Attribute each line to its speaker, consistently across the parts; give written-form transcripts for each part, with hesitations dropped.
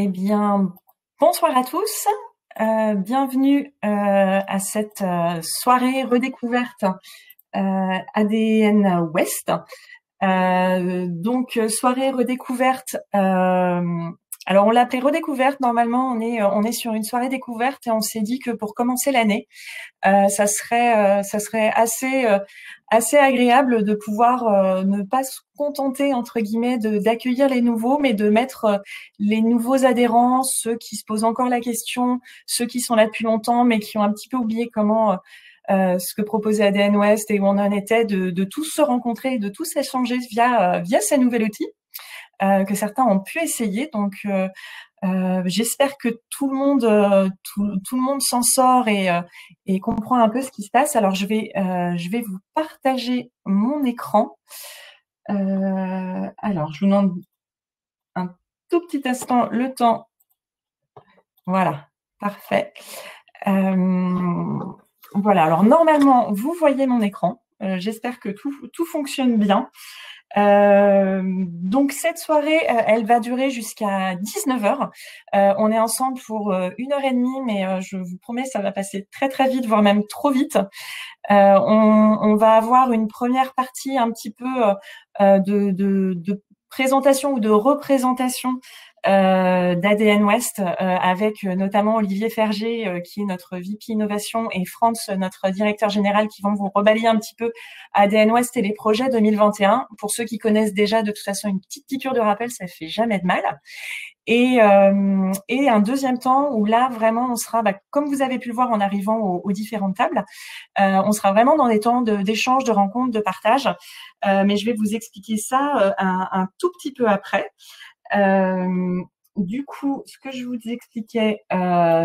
Speaker 1: Eh bien, bonsoir à tous. Bienvenue à cette soirée redécouverte ADN West. Soirée redécouverte. Alors on l'a appelée redécouverte. Normalement, on est sur une soirée découverte et on s'est dit que pour commencer l'année, ça serait assez agréable de pouvoir ne pas se contenter entre guillemets d'accueillir les nouveaux, mais de mettre les nouveaux adhérents, ceux qui se posent encore la question, ceux qui sont là depuis longtemps mais qui ont un petit peu oublié comment ce que proposait ADN West et où on en était, de tous se rencontrer et de tous échanger via ces nouveaux outils que certains ont pu essayer. Donc j'espère que tout le monde s'en sort et comprend un peu ce qui se passe. Alors je vais vous partager mon écran. Alors je vous demande un tout petit instant le temps. Voilà, parfait. Voilà. Alors normalement vous voyez mon écran. J'espère que tout fonctionne bien. Donc cette soirée, elle va durer jusqu'à 19h. On est ensemble pour 1h30, mais je vous promets, ça va passer très très vite, voire même trop vite. On va avoir une première partie un petit peu de présentation ou de représentation d'ADN West avec notamment Olivier Ferger qui est notre VP Innovation et Franz, notre directeur général, qui vont vous rebalayer un petit peu ADN West et les projets 2021. Pour ceux qui connaissent déjà, de toute façon, une petite piqûre de rappel, ça fait jamais de mal. Et un deuxième temps où là, vraiment, on sera, comme vous avez pu le voir en arrivant aux différentes tables, on sera vraiment dans des temps d'échange, de rencontres, de partage. Mais je vais vous expliquer ça un tout petit peu après. Du coup, ce que je vous expliquais,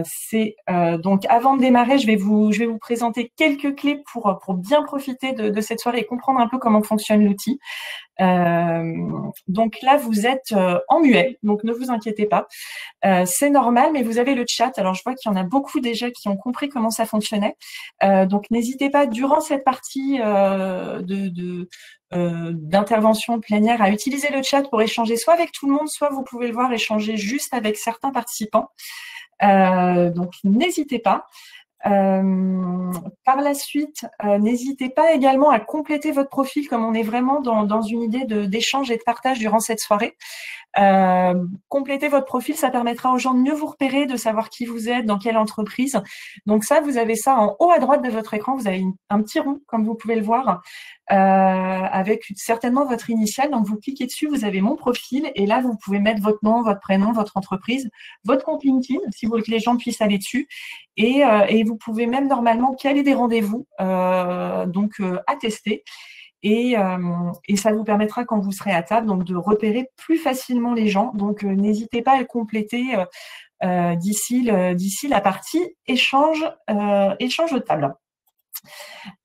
Speaker 1: c'est donc avant de démarrer, je vais vous présenter quelques clés pour bien profiter de cette soirée et comprendre un peu comment fonctionne l'outil. Donc là, vous êtes en muet, donc ne vous inquiétez pas. C'est normal, mais vous avez le chat. Alors, je vois qu'il y en a beaucoup déjà qui ont compris comment ça fonctionnait. Donc, n'hésitez pas, durant cette partie d'intervention plénière, à utiliser le chat pour échanger soit avec tout le monde, soit vous pouvez le voir échanger juste avec certains participants. Donc, n'hésitez pas. Par la suite, n'hésitez pas également à compléter votre profil, comme on est vraiment dans une idée d'échange et de partage durant cette soirée. Compléter votre profil, ça permettra aux gens de mieux vous repérer, de savoir qui vous êtes, dans quelle entreprise. Donc ça, vous avez ça en haut à droite de votre écran. Vous avez un petit rond, comme vous pouvez le voir, avec certainement votre initiale. Donc vous cliquez dessus, vous avez mon profil et là, vous pouvez mettre votre nom, votre prénom, votre entreprise, votre compte LinkedIn, si vous voulez que les gens puissent aller dessus. Et vous pouvez même normalement caler des rendez-vous, à tester. Et ça vous permettra, quand vous serez à table, donc de repérer plus facilement les gens. Donc, n'hésitez pas à le compléter d'ici la partie échange de table.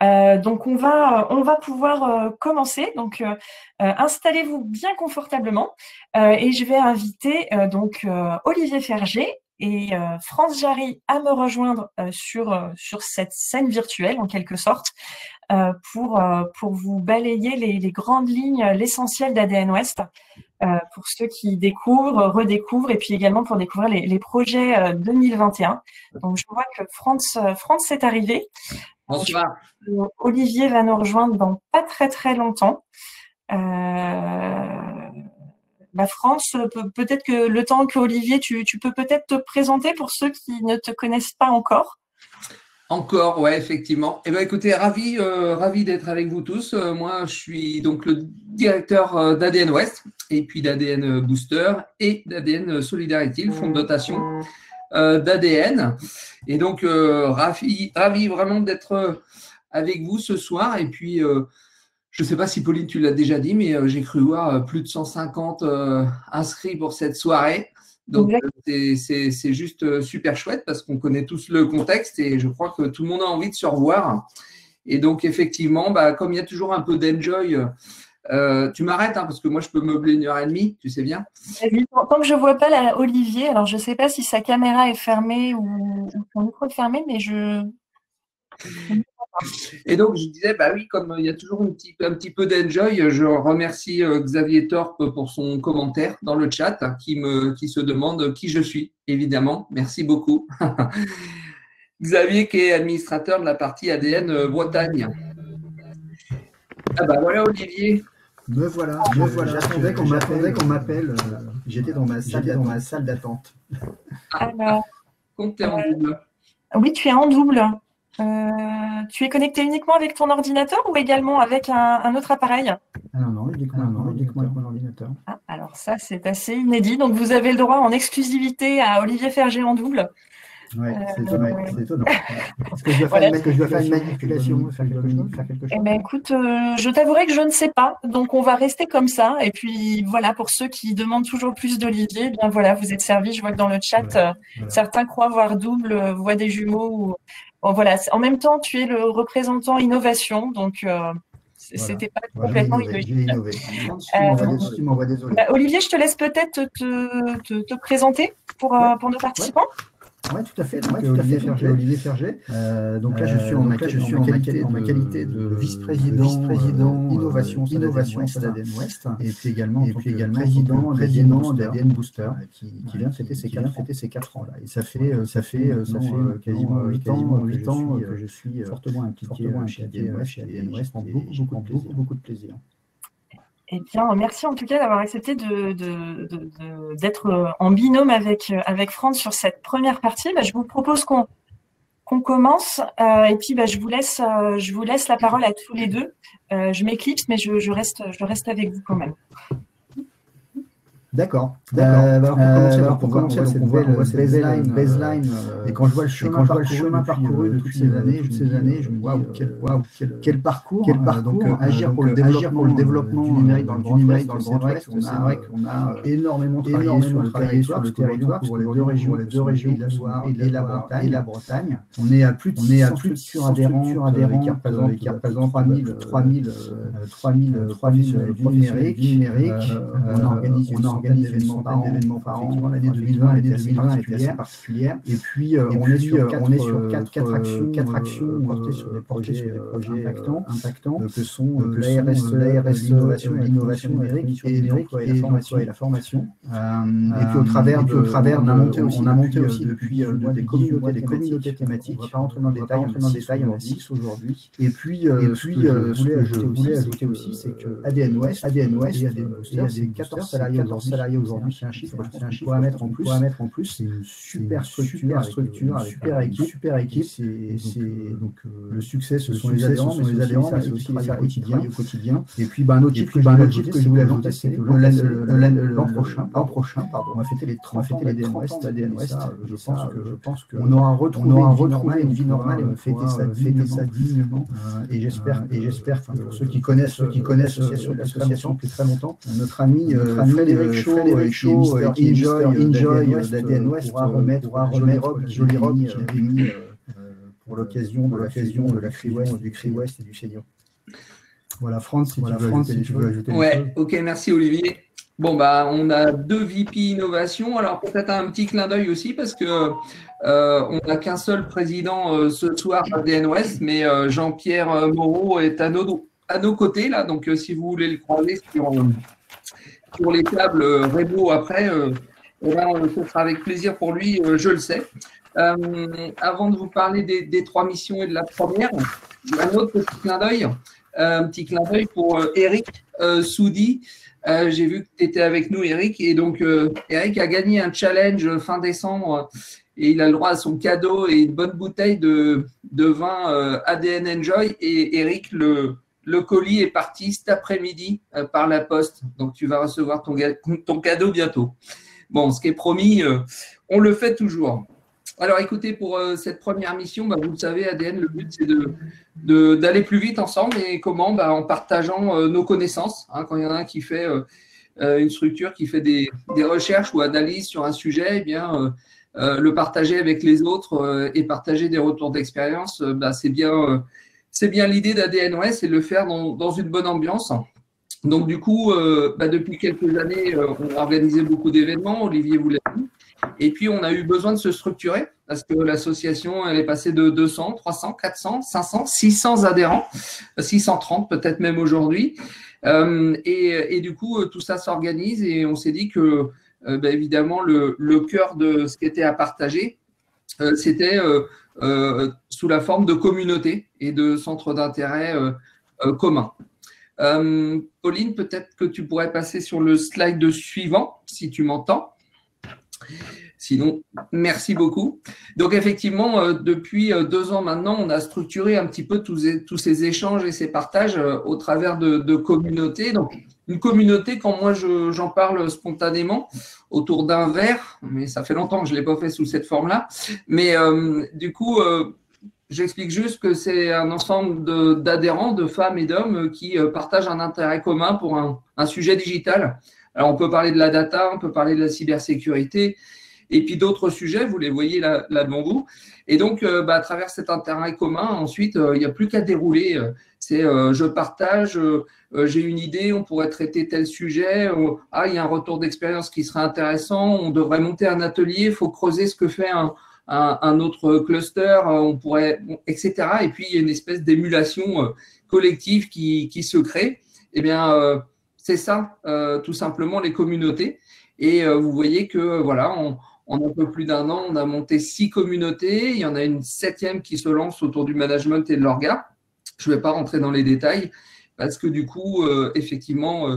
Speaker 1: Donc, on va pouvoir commencer. Donc, installez-vous bien confortablement et je vais inviter Olivier Ferger et France Jarry à me rejoindre sur cette scène virtuelle, en quelque sorte, pour vous balayer les grandes lignes, l'essentiel d'ADN West, pour ceux qui découvrent, redécouvrent, et puis également pour découvrir les projets 2021. Donc, je vois que France est arrivé.
Speaker 2: Bonsoir.
Speaker 1: Olivier va nous rejoindre dans pas très très longtemps. France, peut-être que le temps que Olivier, tu peux peut-être te présenter pour ceux qui ne te connaissent pas encore.
Speaker 2: Encore, ouais, effectivement. Eh bien, écoutez, ravi d'être avec vous tous. Moi, je suis donc le directeur d'ADN West et puis d'ADN Booster et d'ADN Solidarity, le fonds de dotation d'ADN. Et donc, ravi vraiment d'être avec vous ce soir. Et puis, je ne sais pas si Pauline, tu l'as déjà dit, mais j'ai cru voir plus de 150 inscrits pour cette soirée. Donc, c'est juste super chouette parce qu'on connaît tous le contexte et je crois que tout le monde a envie de se revoir. Et donc, effectivement, comme il y a toujours un peu d'enjoy, tu m'arrêtes parce que moi, je peux meubler 1h30, tu sais bien.
Speaker 1: Tant que je ne vois pas Olivier, alors je ne sais pas si sa caméra est fermée ou son micro est fermé, mais je…
Speaker 2: Et donc, je disais, bah oui, comme il y a toujours un petit peu d'enjoy, je remercie Xavier Torp pour son commentaire dans le chat qui se demande qui je suis, évidemment. Merci beaucoup. Xavier qui est administrateur de la partie ADN Bretagne. Ah bah voilà, Olivier.
Speaker 3: Me voilà. J'attendais qu'on m'appelle. J'étais dans ma salle d'attente.
Speaker 1: Alors,
Speaker 2: Compte, t'es en double.
Speaker 1: oui, tu es en double. Tu es connecté uniquement avec ton ordinateur ou également avec un autre appareil?
Speaker 3: Non, uniquement avec mon ordinateur.
Speaker 1: Ah, alors ça, c'est assez inédit. Donc, vous avez le droit en exclusivité à Olivier Fergé en double.
Speaker 3: Oui, c'est étonnant. Est-ce que je dois faire une manipulation, faire quelque chose?
Speaker 1: Eh bien, écoute, je t'avouerai que je ne sais pas. Donc, on va rester comme ça. Et puis, voilà, pour ceux qui demandent toujours plus d'Olivier, eh bien voilà, vous êtes servis. Je vois que dans le chat, voilà. Certains croient voir double, voient des jumeaux. Bon, voilà. En même temps, tu es le représentant innovation. Donc, c'était pas complètement
Speaker 3: innové. Tu m'envoies désolé.
Speaker 1: Olivier, je te laisse peut-être te présenter pour nos participants.
Speaker 3: Oui, tout à fait. Donc, Olivier Fergé. Donc là, je suis en ma qualité de vice-président innovation d'ADN Ouest, et puis également président d'ADN Booster, qui vient fêter ses 4 ans là. Et ça fait quasiment 8 ans que je suis fortement impliqué chez ADN Ouest, et je prends beaucoup de plaisir.
Speaker 1: Eh bien, merci en tout cas d'avoir accepté d'être en binôme avec Franz sur cette première partie. Je vous propose qu'on commence et puis je vous laisse la parole à tous les deux. Je m'éclipse, mais je reste avec vous quand même.
Speaker 3: D'accord. Alors pour commencer, on voit cette baseline. Et quand je vois le chemin parcouru de toutes ces années, je me dis waouh, quel parcours. Donc agir pour le développement du numérique dans le Grand Ouest. C'est vrai qu'on a énormément travaillé sur le territoire pour les deux régions et la Bretagne. On est à plus de 100 adhérents qui représentent 3000 du numérique. On organise événements par an. L'année 2020 était assez particulière. Et puis, on est sur quatre actions portées sur des projets impactants que sont la RSE, l'innovation numérique et la formation. Et puis, au travers, on a monté aussi depuis des communautés thématiques. On ne va pas rentrer dans le détail, on en a 6 aujourd'hui. Et puis, ce que je voulais ajouter aussi, c'est que ADN Ouest, il y a des 14 salariés aujourd'hui, c'est un chiffre qu'on pourrait mettre en plus. C'est une super structure, une super équipe. Donc le succès, ce sont les adhérents, mais c'est aussi le travail au quotidien. Et puis un autre chiffre que je voulais ajouter, c'est que l'an prochain, on va fêter les 30 ans d'ADN Ouest. Je pense qu'on aura retrouvé une vie normale et on fêter ça dignement. Et j'espère que pour ceux qui connaissent l'association depuis très longtemps, notre ami Frédéric Shaw et Enjoy d'ADN Ouest pourra remettre jolie robe qu'il avait mis pour l'occasion de la Free West, du Free West et du Senior. Voilà, Franz, si tu veux ajouter.
Speaker 2: Ouais, ok, merci Olivier. Bon, on a 2 VP Innovation. Alors, peut-être un petit clin d'œil aussi, parce que on n'a qu'un seul président ce soir à ADN Ouest, mais Jean-Pierre Moreau est à nos côtés, là. Donc, si vous voulez le croiser sur les tables Rémo après, ce sera avec plaisir pour lui, je le sais. Avant de vous parler des 3 missions et de la première, un autre petit clin d'œil pour Eric Soudi. J'ai vu que tu étais avec nous, Eric. Et donc, Eric a gagné un challenge fin décembre et il a le droit à son cadeau et une bonne bouteille de vin ADN Enjoy. Et Eric, le colis est parti cet après-midi par la poste. Donc, tu vas recevoir ton cadeau bientôt. Bon, ce qui est promis, on le fait toujours. Alors, écoutez, pour cette première mission, vous le savez, ADN, le but, c'est d'aller plus vite ensemble. Et comment en partageant nos connaissances. Quand il y en a un qui fait une structure, qui fait des recherches ou analyses sur un sujet, eh bien, le partager avec les autres et partager des retours d'expérience, c'est bien l'idée d'ADN Ouest, c'est de le faire dans une bonne ambiance. Donc, du coup, depuis quelques années, on a organisé beaucoup d'événements. Olivier vous l'a dit. Et puis, on a eu besoin de se structurer parce que l'association, elle est passée de 200, 300, 400, 500, 600 adhérents, 630 peut-être même aujourd'hui. Et du coup, tout ça s'organise et on s'est dit que, évidemment, le cœur de ce qui était à partager, c'était sous la forme de communauté et de centres d'intérêt communs. Pauline, peut-être que tu pourrais passer sur le slide suivant, si tu m'entends. Sinon, merci beaucoup. Donc, effectivement, depuis 2 ans maintenant, on a structuré un petit peu tous ces échanges et ces partages au travers de communautés. Donc, une communauté, quand moi j'en parle spontanément autour d'un verre, mais ça fait longtemps que je ne l'ai pas fait sous cette forme-là, mais du coup, j'explique juste que c'est un ensemble d'adhérents, de femmes et d'hommes qui partagent un intérêt commun pour un sujet digital. Alors, on peut parler de la data, on peut parler de la cybersécurité, et puis d'autres sujets, vous les voyez là devant vous. Et donc, à travers cet intérêt commun, ensuite, il n'y a plus qu'à dérouler. C'est je partage, j'ai une idée, on pourrait traiter tel sujet. Il y a un retour d'expérience qui serait intéressant, on devrait monter un atelier, il faut creuser ce que fait un autre cluster, on pourrait, etc. Et puis, il y a une espèce d'émulation collective qui se crée. Eh bien, c'est ça, tout simplement, les communautés. Et vous voyez que, voilà, en un peu plus d'1 an, on a monté 6 communautés. Il y en a une 7e qui se lance autour du management et de l'orga. Je ne vais pas rentrer dans les détails parce que du coup, effectivement,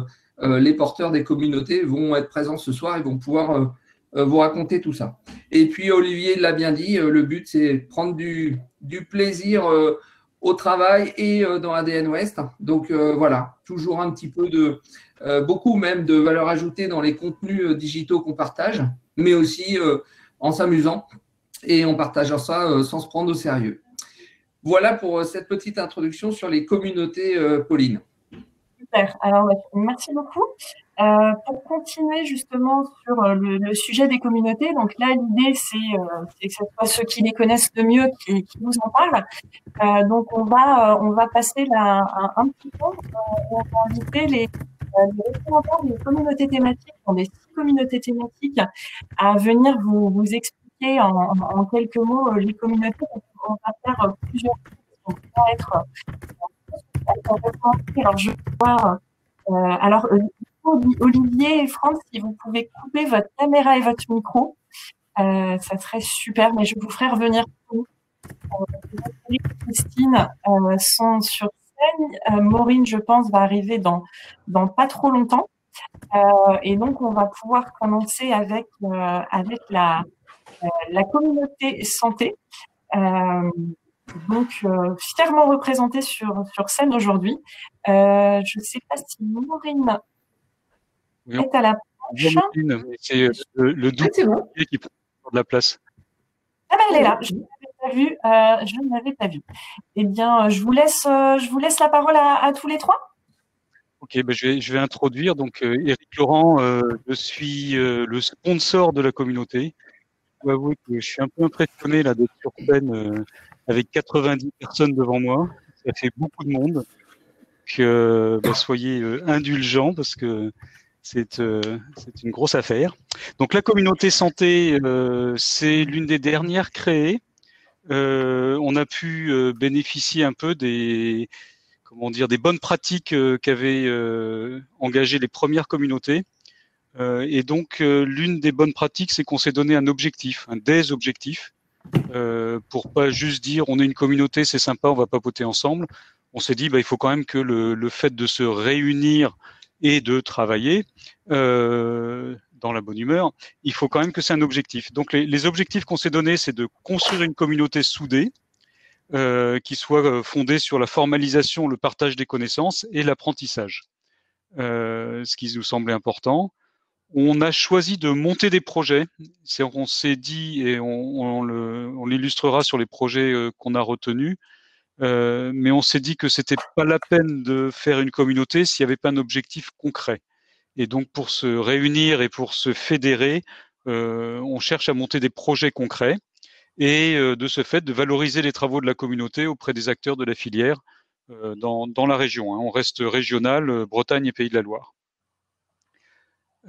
Speaker 2: les porteurs des communautés vont être présents ce soir et vont pouvoir vous raconter tout ça. Et puis, Olivier l'a bien dit, le but, c'est prendre du plaisir au travail et dans ADN Ouest. Donc, voilà, toujours un petit peu beaucoup même de valeur ajoutée dans les contenus digitaux qu'on partage, mais aussi en s'amusant et en partageant ça sans se prendre au sérieux. Voilà pour cette petite introduction sur les communautés, Pauline.
Speaker 1: Super. Alors, merci beaucoup. Pour continuer justement sur le sujet des communautés, donc là, l'idée, c'est que ce soit ceux qui les connaissent le mieux qui vous en parlent. Donc, on va passer là un petit peu. On va inviter les représentants des communautés thématiques, dans des 6 communautés thématiques, à venir vous expliquer en quelques mots les communautés. On va faire plusieurs choses. On va être alors, je vois. Alors, Olivier et France, si vous pouvez couper votre caméra et votre micro, ça serait super, mais je vous ferai revenir. Christine sont sur scène. Maureen, je pense, va arriver dans pas trop longtemps. Et donc, on va pouvoir commencer avec la communauté santé. Donc, fièrement représentée sur scène aujourd'hui. Je ne sais pas si Maureen est à la planche.
Speaker 4: C'est le doute qui prend de la place.
Speaker 1: Ah ben, elle est là. Je ne l'avais pas vue. Eh bien, je vous laisse la parole à tous les 3.
Speaker 4: Ok, je vais introduire. Donc, Éric Laurent, je suis le sponsor de la communauté. Je dois avouer que je suis un peu impressionné là d'être sur scène avec 90 personnes devant moi. Ça fait beaucoup de monde. Donc, soyez indulgents parce que c'est une grosse affaire. Donc, la communauté santé, c'est l'une des dernières créées. On a pu bénéficier un peu des bonnes pratiques qu'avaient engagées les premières communautés. Et donc, l'une des bonnes pratiques, c'est qu'on s'est donné des objectifs, pour pas juste dire on est une communauté, c'est sympa, on va papoter ensemble. On s'est dit il faut quand même que le fait de se réunir et de travailler dans la bonne humeur, il faut quand même que c'est un objectif. Donc les objectifs qu'on s'est donnés, c'est de construire une communauté soudée qui soit fondée sur la formalisation, le partage des connaissances et l'apprentissage. Ce qui nous semblait important. On a choisi de monter des projets. On s'est dit, et on l'illustrera sur les projets qu'on a retenus, mais on s'est dit que c'était pas la peine de faire une communauté s'il n'y avait pas un objectif concret. Et donc, pour se réunir et pour se fédérer, on cherche à monter des projets concrets et de ce fait, de valoriser les travaux de la communauté auprès des acteurs de la filière dans la région. On reste régional, Bretagne et Pays de la Loire.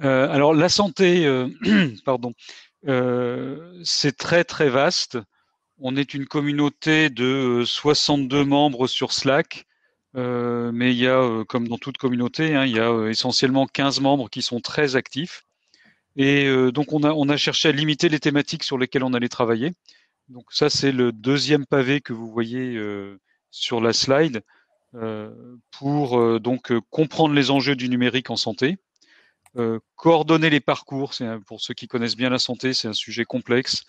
Speaker 4: Alors, la santé, pardon. c'est très très vaste. On est une communauté de 62 membres sur Slack, mais il y a, comme dans toute communauté, hein, il y a essentiellement 15 membres qui sont très actifs. Et donc on a cherché à limiter les thématiques sur lesquelles on allait travailler. Donc ça, c'est le deuxième pavé que vous voyez sur la slide pour donc comprendre les enjeux du numérique en santé, coordonner les parcours. Pour ceux qui connaissent bien la santé, c'est un sujet complexe.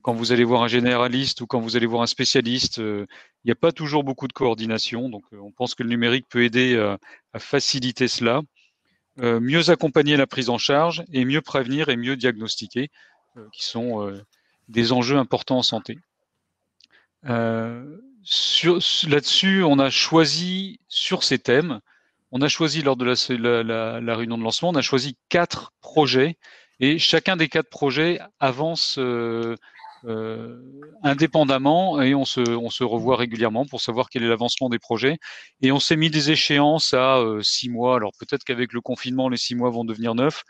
Speaker 4: Quand vous allez voir un généraliste ou quand vous allez voir un spécialiste, il n'y a pas toujours beaucoup de coordination. Donc on pense que le numérique peut aider à faciliter cela. Mieux accompagner la prise en charge et mieux prévenir et mieux diagnostiquer, qui sont des enjeux importants en santé. Là-dessus, on a choisi sur ces thèmes, on a choisi lors de la réunion de lancement, on a choisi 4 projets et chacun des 4 projets avance indépendamment et on se revoit régulièrement pour savoir quel est l'avancement des projets. Et on s'est mis des échéances à 6 mois. Alors peut-être qu'avec le confinement, les 6 mois vont devenir 9,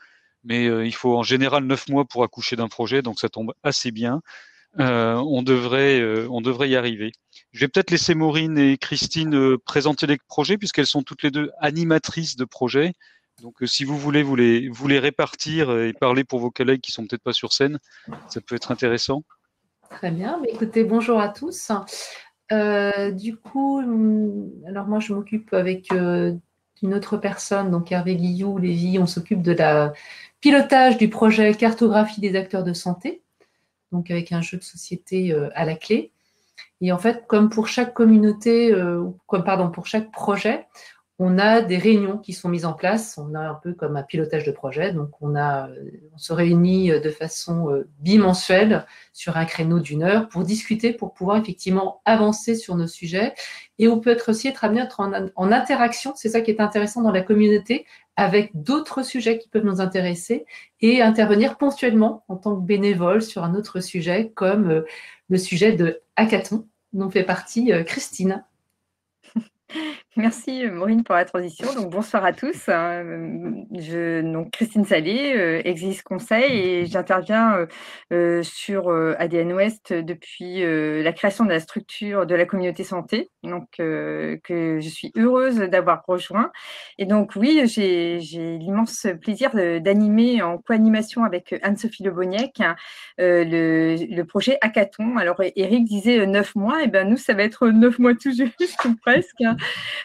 Speaker 4: mais il faut en général 9 mois pour accoucher d'un projet, donc ça tombe assez bien. On devrait y arriver. Je vais peut-être laisser Maureen et Christine présenter les projets puisqu'elles sont toutes les deux animatrices de projets. Donc si vous voulez vous les répartir et parler pour vos collègues qui sont peut-être pas sur scène, ça peut être intéressant.
Speaker 5: Très bien. Écoutez, bonjour à tous. Du coup, alors moi je m'occupe avec une autre personne, donc Hervé Guillou-Lévy, on s'occupe de la pilotage du projet cartographie des acteurs de santé, donc avec un jeu de société à la clé. Et en fait, comme pour chaque communauté, pour chaque projet, on a des réunions qui sont mises en place. On a un peu comme un pilotage de projet. Donc, on se réunit de façon bimensuelle sur un créneau d'1 heure pour discuter, pour pouvoir effectivement avancer sur nos sujets. Et on peut être amené à être en interaction. C'est ça qui est intéressant dans la communauté, avec d'autres sujets qui peuvent nous intéresser et intervenir ponctuellement en tant que bénévole sur un autre sujet, comme le sujet de hackathon, dont fait partie Christine.
Speaker 6: Merci Maureen pour la transition. Donc bonsoir à tous. Donc Christine Salé, Exis Conseil, et j'interviens sur ADN Ouest depuis la création de la structure de la communauté santé, donc que je suis heureuse d'avoir rejoint. Et donc oui, j'ai l'immense plaisir d'animer en co-animation avec Anne-Sophie Leboniec le projet Hackathon. Alors Eric disait 9 mois, et ben nous ça va être 9 mois tout juste presque.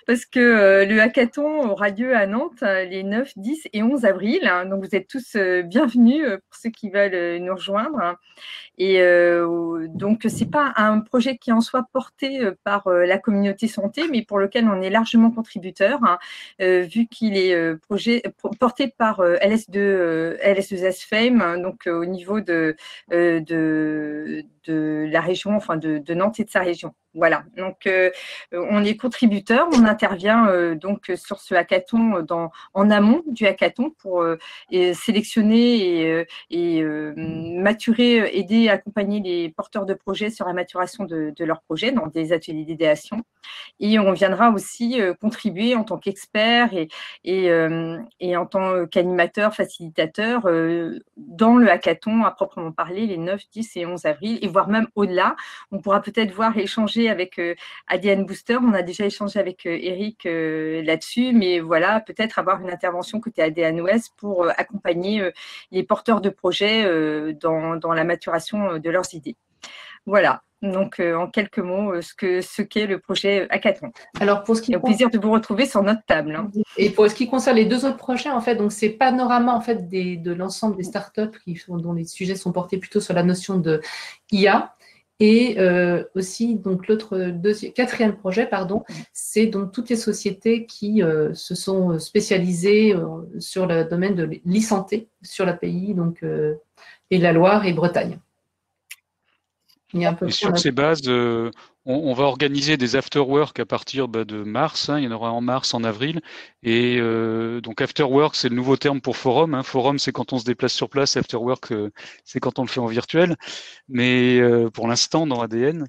Speaker 6: Parce que le hackathon aura lieu à Nantes les 9, 10 et 11 avril. Donc, vous êtes tous bienvenus pour ceux qui veulent nous rejoindre. Et donc, ce n'est pas un projet qui en soit porté par la communauté santé, mais pour lequel on est largement contributeur, vu qu'il est porté par LS2S Fame, donc au niveau de la région, enfin de Nantes et de sa région. Voilà, donc on est contributeur, on intervient donc sur ce hackathon en amont du hackathon pour sélectionner et maturer, aider, accompagner les porteurs de projets sur la maturation de leurs projets dans des ateliers d'idéation. Et on viendra aussi contribuer en tant qu'expert et en tant qu'animateur, facilitateur dans le hackathon à proprement parler les 9, 10 et 11 avril, et voire même au-delà. On pourra peut-être voir échanger avec ADN Booster. On a déjà échangé avec Eric là-dessus, mais voilà, peut-être avoir une intervention côté ADN Ouest pour accompagner les porteurs de projets dans la maturation de leurs idées. Voilà, donc en quelques mots, ce qu'est le projet Hackathon.
Speaker 5: Alors, pour ce qui
Speaker 6: au plaisir de vous retrouver sur notre table. Hein.
Speaker 5: Et pour ce qui concerne les 2 autres projets, en fait, donc c'est panorama en fait de l'ensemble des startups dont les sujets sont portés plutôt sur la notion de IA. Et aussi, donc l'autre 4e projet, c'est donc toutes les sociétés qui se sont spécialisées sur le domaine de l'e-santé sur l'API, donc et la Loire et Bretagne.
Speaker 4: Et sur ces bases, on va organiser des after-work à partir de mars. Il y en aura en mars, en avril. Et donc after-work, c'est le nouveau terme pour forum. Forum, c'est quand on se déplace sur place. After-work, c'est quand on le fait en virtuel. Mais pour l'instant, dans ADN.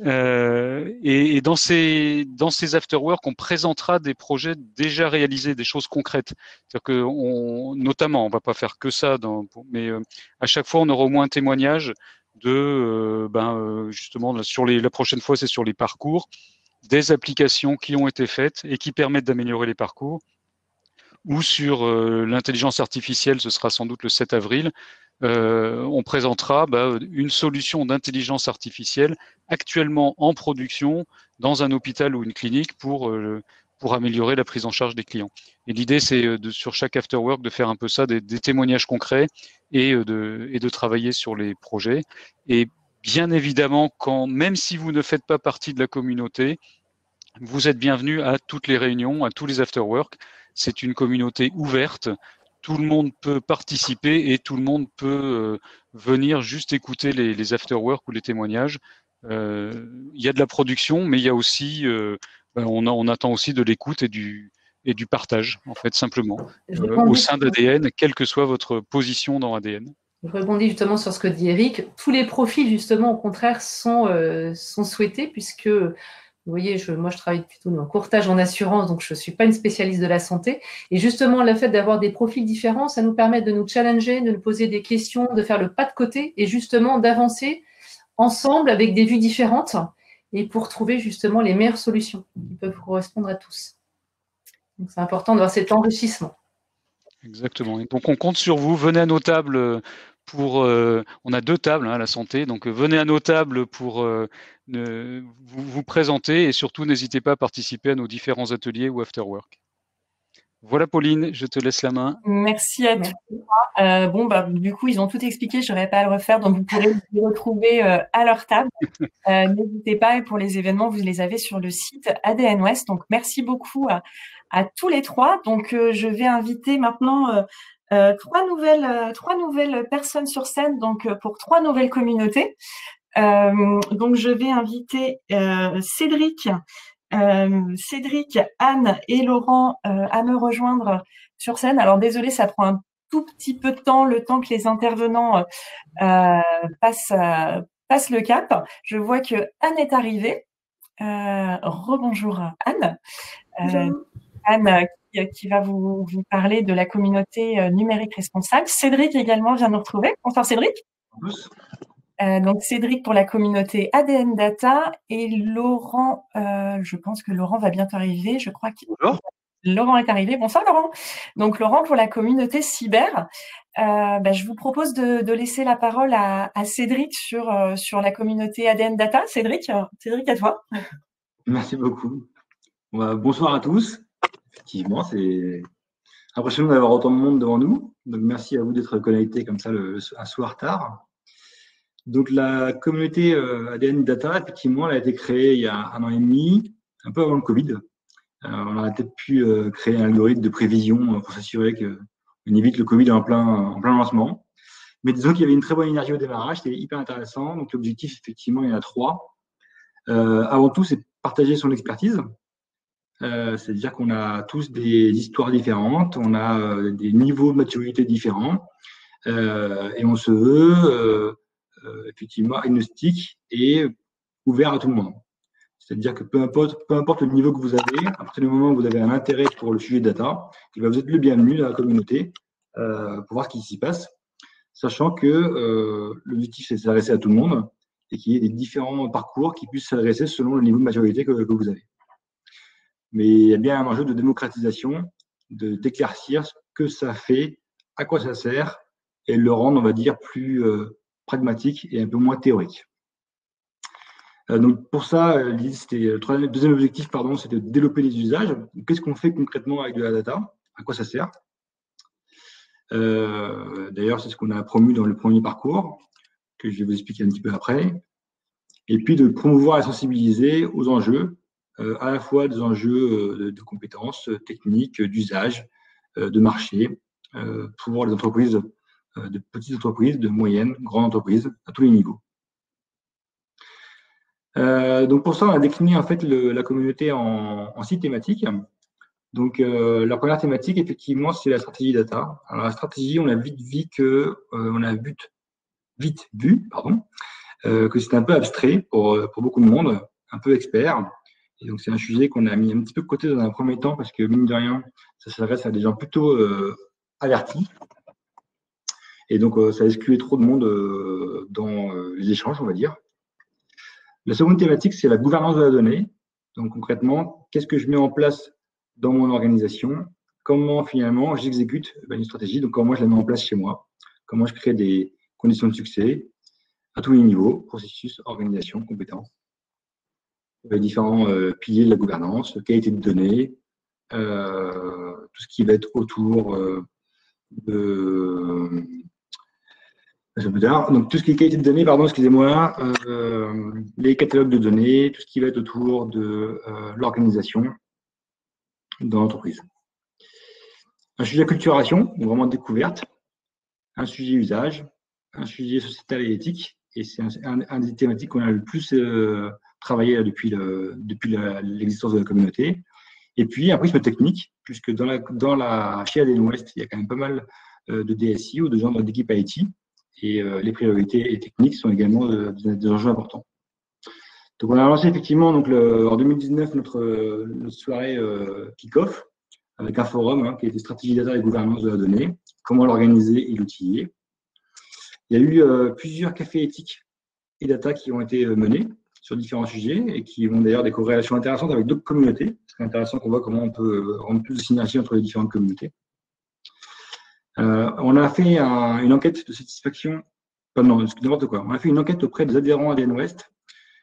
Speaker 4: Et dans ces afterwork, on présentera des projets déjà réalisés, des choses concrètes. C'est-à-dire que notamment, on va pas faire que ça, mais à chaque fois, on aura au moins un témoignage de, justement, la prochaine fois, c'est sur les parcours, des applications qui ont été faites et qui permettent d'améliorer les parcours, ou sur l'intelligence artificielle, ce sera sans doute le 7 avril. On présentera une solution d'intelligence artificielle actuellement en production dans un hôpital ou une clinique pour améliorer la prise en charge des clients. Et l'idée, c'est sur chaque afterwork de faire un peu ça, des témoignages concrets et de travailler sur les projets. Et bien évidemment, même si vous ne faites pas partie de la communauté, vous êtes bienvenus à toutes les réunions, à tous les afterwork. C'est une communauté ouverte. Tout le monde peut participer et tout le monde peut venir juste écouter les afterwork ou les témoignages. Il y a de la production, mais il y a aussi, on attend aussi de l'écoute et du partage, en fait, simplement, au sein d'ADN, quelle que soit votre position dans ADN.
Speaker 5: Je rebondis justement sur ce que dit Eric. Tous les profils, justement, au contraire, sont souhaités, puisque vous voyez, moi, je travaille plutôt dans le courtage en assurance, donc je ne suis pas une spécialiste de la santé. Et justement, le fait d'avoir des profils différents, ça nous permet de nous challenger, de nous poser des questions, de faire le pas de côté et justement d'avancer ensemble avec des vues différentes et pour trouver justement les meilleures solutions qui peuvent correspondre à tous. Donc, c'est important d'avoir cet enrichissement.
Speaker 4: Exactement. Et donc, on compte sur vous. Venez à nos tables on a 2 tables à la santé, donc venez à nos tables pour vous présenter et surtout n'hésitez pas à participer à nos différents ateliers ou afterwork. Voilà Pauline, je te laisse la main.
Speaker 1: Merci à tous. Du coup, ils ont tout expliqué, je n'aurais pas à le refaire, donc vous pourrez les retrouver à leur table. N'hésitez pas, et pour les événements, vous les avez sur le site ADN Ouest. Donc, merci beaucoup à tous les 3. Donc, je vais inviter maintenant 3 nouvelles personnes sur scène, donc pour 3 nouvelles communautés. Donc, je vais inviter Cédric, Anne et Laurent à me rejoindre sur scène. Alors, désolé, ça prend un tout petit peu de temps, le temps que les intervenants passent le cap. Je vois que Anne est arrivée. Rebonjour Anne. Anne qui va vous parler de la communauté numérique responsable. Cédric également vient nous retrouver. Bonsoir Cédric. Donc Cédric pour la communauté ADN Data et Laurent, je pense que Laurent va bientôt arriver. Je crois que Laurent est arrivé. Bonsoir Laurent. Donc Laurent pour la communauté cyber. Je vous propose de laisser la parole à Cédric sur la communauté ADN Data. Cédric, à toi.
Speaker 7: Merci beaucoup. Bonsoir à tous. Effectivement, c'est impressionnant d'avoir autant de monde devant nous. Donc, merci à vous d'être connectés comme ça un soir tard. Donc, la communauté ADN Data, effectivement, elle a été créée il y a 1 an et demi, un peu avant le Covid. On aurait peut-être pu créer un algorithme de prévision pour s'assurer qu'on évite le Covid en plein lancement. Mais disons qu'il y avait une très bonne énergie au démarrage, c'était hyper intéressant. Donc, l'objectif, effectivement, il y en a 3. Avant tout, c'est partager son expertise. C'est-à-dire qu'on a tous des histoires différentes, on a des niveaux de maturité différents et on se veut effectivement agnostique et ouvert à tout le monde. C'est-à-dire que peu importe le niveau que vous avez, à partir du moment où vous avez un intérêt pour le sujet data, vous êtes le bienvenu dans la communauté pour voir ce qui s'y passe, sachant que l'objectif c'est de s'adresser à tout le monde et qu'il y ait des différents parcours qui puissent s'adresser selon le niveau de maturité que vous avez. Mais il y a bien un enjeu de démocratisation, d'éclaircir ce que ça fait, à quoi ça sert, et le rendre, on va dire, plus pragmatique et un peu moins théorique. Donc pour ça, le deuxième objectif, c'est de développer les usages. Qu'est-ce qu'on fait concrètement avec de la data? À quoi ça sert? D'ailleurs, c'est ce qu'on a promu dans le premier parcours, que je vais vous expliquer un petit peu après. Et puis de promouvoir et sensibiliser aux enjeux, à la fois des enjeux de compétences techniques, d'usage, de marché, pour les entreprises, de petites entreprises, de moyennes, grandes entreprises, à tous les niveaux. Donc pour ça, on a décliné en fait la communauté en 6 thématiques. Donc la première thématique, effectivement, c'est la stratégie data. Alors la stratégie, on a vite vu que c'est un peu abstrait pour beaucoup de monde, un peu expert. Et donc, c'est un sujet qu'on a mis un petit peu de côté dans un premier temps parce que, mine de rien, ça s'adresse à des gens plutôt avertis. Et donc, ça excluait trop de monde dans les échanges, on va dire. La seconde thématique, c'est la gouvernance de la donnée. Donc, concrètement, qu'est-ce que je mets en place dans mon organisation? Comment, finalement, j'exécute une stratégie? Donc, comment je la mets en place chez moi? Comment je crée des conditions de succès à tous les niveaux, processus, organisation, compétences? Les différents piliers de la gouvernance, qualité de données, tout ce qui va être autour de… Donc, tout ce qui est qualité de données, pardon, excusez-moi, les catalogues de données, tout ce qui va être autour de l'organisation dans l'entreprise. Un sujet acculturation, donc vraiment découverte, un sujet usage, un sujet sociétal et éthique, et c'est un des thématiques qu'on a le plus travaillé depuis l'existence de la communauté. Et puis, un prisme technique, puisque chez ADN West, il y a quand même pas mal de DSI ou de gens dans l'équipe IT, et les priorités techniques sont également des enjeux importants. Donc, on a lancé effectivement en 2019 notre soirée kick-off avec un forum qui était stratégie data et gouvernance de la donnée, comment l'organiser et l'outiller. Il y a eu plusieurs cafés éthiques et data qui ont été menés sur différents sujets et qui ont d'ailleurs des corrélations intéressantes avec d'autres communautés. C'est intéressant qu'on voit comment on peut rendre plus de synergie entre les différentes communautés. On a fait une enquête de satisfaction, n'importe quoi. On a fait une enquête auprès des adhérents ADN West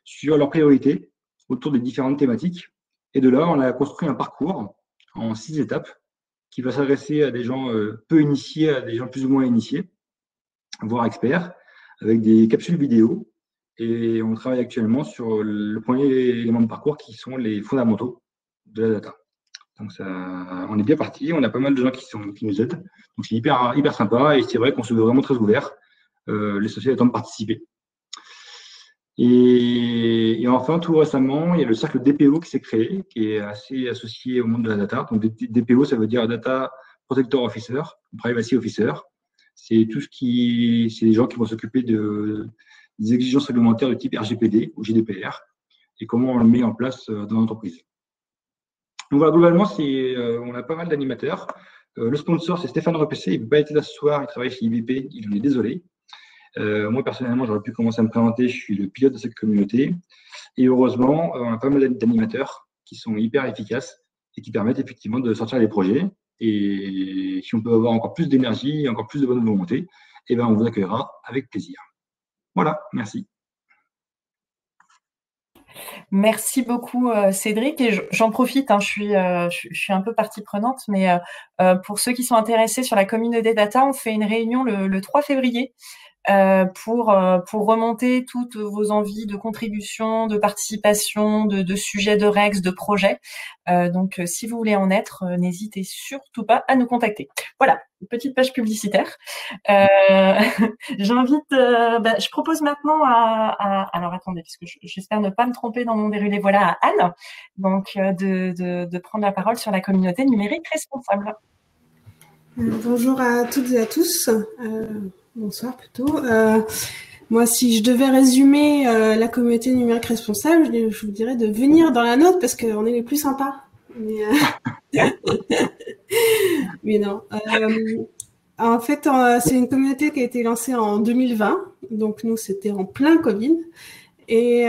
Speaker 7: sur leurs priorités autour des différentes thématiques. Et de là, on a construit un parcours en 6 étapes qui va s'adresser à des gens peu initiés, à des gens plus ou moins initiés, voire experts, avec des capsules vidéo. Et on travaille actuellement sur le premier élément de parcours qui sont les fondamentaux de la data. Donc, on est bien parti, on a pas mal de gens qui nous aident. Donc, c'est hyper sympa et c'est vrai qu'on se veut vraiment très ouvert, les sociétés attendent de participer. Et enfin, tout récemment, il y a le cercle DPO qui s'est créé, qui est assez associé au monde de la data. Donc, DPO, ça veut dire Data Protector Officer, Privacy Officer. C'est des gens qui vont s'occuper des exigences réglementaires de type RGPD ou GDPR et comment on le met en place dans l'entreprise. Donc voilà, globalement, on a pas mal d'animateurs. Le sponsor, c'est Stéphane Repessé. Il ne peut pas être là ce soir, il travaille chez IBP, il en est désolé. Moi, personnellement, j'aurais pu commencer à me présenter, je suis le pilote de cette communauté. Et heureusement, on a pas mal d'animateurs qui sont hyper efficaces et qui permettent effectivement de sortir les projets. Et si on peut avoir encore plus d'énergie, encore plus de bonne volonté, eh ben, on vous accueillera avec plaisir. Voilà, merci.
Speaker 1: Merci beaucoup Cédric, et j'en profite, je suis un peu partie prenante, mais pour ceux qui sont intéressés sur la communauté data, on fait une réunion le 3 février pour remonter toutes vos envies de contribution, de participation, de sujets, de rex, de projets. Donc, si vous voulez en être, n'hésitez surtout pas à nous contacter. Voilà, une petite page publicitaire. J'invite, je propose maintenant alors attendez, parce que j'espère ne pas me tromper dans mon déroulé, voilà, à Anne, donc de prendre la parole sur la communauté numérique responsable.
Speaker 8: Bonjour à toutes et à tous. Bonsoir plutôt. Moi, si je devais résumer la communauté numérique responsable, je vous dirais de venir dans la nôtre parce qu'on est les plus sympas. Mais non. En fait, c'est une communauté qui a été lancée en 2020. Donc, nous, c'était en plein Covid. Et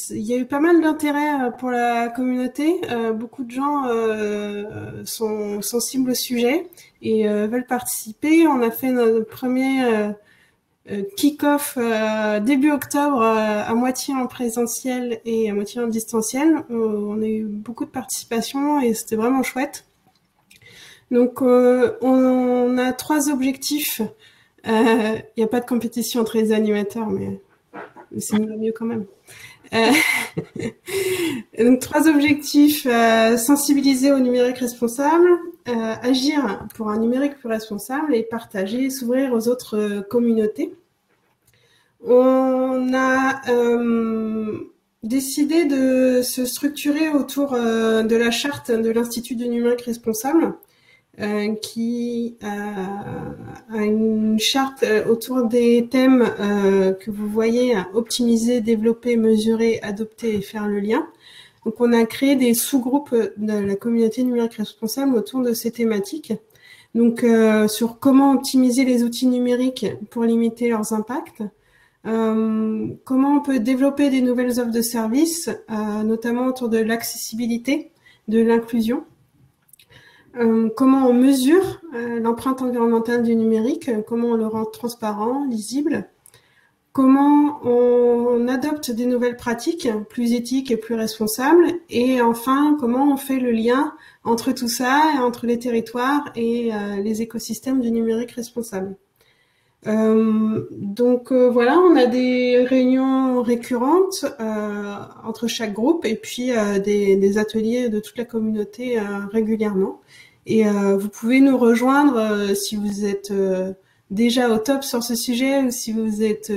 Speaker 8: il y a eu pas mal d'intérêt pour la communauté. Beaucoup de gens sont sensibles au sujet et veulent participer. On a fait notre premier kick-off début octobre, à moitié en présentiel et à moitié en distanciel. On a eu beaucoup de participation et c'était vraiment chouette. Donc, on a 3 objectifs. Il n'y a pas de compétition entre les animateurs, mais c'est mieux quand même. Donc 3 objectifs: sensibiliser au numérique responsable, agir pour un numérique plus responsable et partager, s'ouvrir aux autres communautés. On a décidé de se structurer autour de la charte de l'Institut du numérique responsable qui a une charte autour des thèmes que vous voyez, optimiser, développer, mesurer, adopter et faire le lien. Donc, on a créé des sous-groupes de la communauté numérique responsable autour de ces thématiques. Donc, sur comment optimiser les outils numériques pour limiter leurs impacts, comment on peut développer des nouvelles offres de services, notamment autour de l'accessibilité, de l'inclusion, comment on mesure l'empreinte environnementale du numérique, comment on le rend transparent, lisible, comment on adopte des nouvelles pratiques plus éthiques et plus responsables, et enfin, comment on fait le lien entre tout ça, entre les territoires et les écosystèmes du numérique responsable. Donc voilà, on a des réunions récurrentes entre chaque groupe et puis des ateliers de toute la communauté régulièrement. Et vous pouvez nous rejoindre si vous êtes déjà au top sur ce sujet ou si vous êtes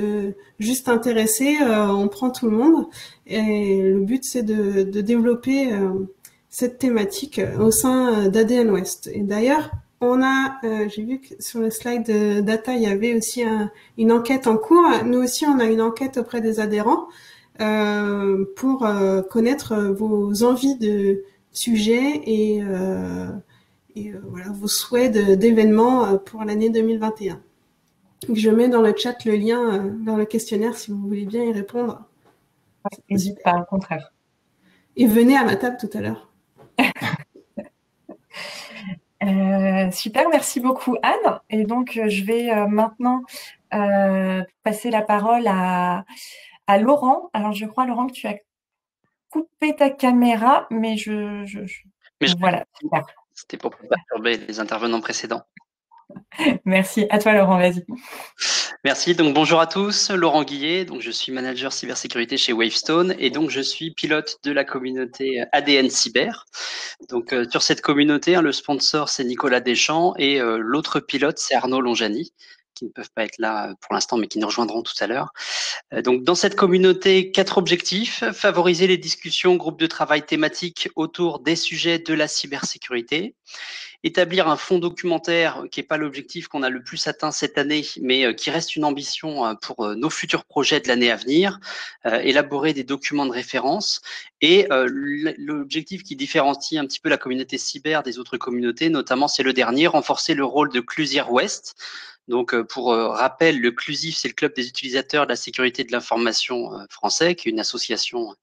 Speaker 8: juste intéressé, on prend tout le monde. Et le but, c'est de développer cette thématique au sein d'ADN West. Et d'ailleurs, on a, j'ai vu que sur le slide de data, il y avait aussi une enquête en cours. Nous aussi, on a une enquête auprès des adhérents pour connaître vos envies de sujets et voilà, vos souhaits d'événements pour l'année 2021. Je mets dans le chat le lien vers le questionnaire si vous voulez bien y répondre.
Speaker 1: N'hésite pas, au contraire.
Speaker 8: Et venez à ma table tout à l'heure.
Speaker 1: Super, merci beaucoup Anne. Et donc, je vais maintenant passer la parole à Laurent. Alors, je crois, Laurent, que tu as coupé ta caméra, mais voilà.
Speaker 9: C'était pour ne pas perturber les intervenants précédents.
Speaker 1: Merci. À toi, Laurent, vas-y.
Speaker 9: Merci. Donc, bonjour à tous. Laurent Guillet. Donc, je suis manager cybersécurité chez Wavestone et donc je suis pilote de la communauté ADN Cyber. Donc, sur cette communauté, le sponsor, c'est Nicolas Deschamps et l'autre pilote, c'est Arnaud Longiani, qui ne peuvent pas être là pour l'instant, mais qui nous rejoindront tout à l'heure. Donc, dans cette communauté, 4 objectifs. Favoriser les discussions, groupes de travail thématiques autour des sujets de la cybersécurité. Établir un fonds documentaire qui n'est pas l'objectif qu'on a le plus atteint cette année, mais qui reste une ambition pour nos futurs projets de l'année à venir. Élaborer des documents de référence. Et l'objectif qui différencie un petit peu la communauté cyber des autres communautés, notamment, c'est le dernier, renforcer le rôle de Clusier West. Donc, pour rappel, le CLUSIF, c'est le Club des utilisateurs de la sécurité de l'information français, qui est une association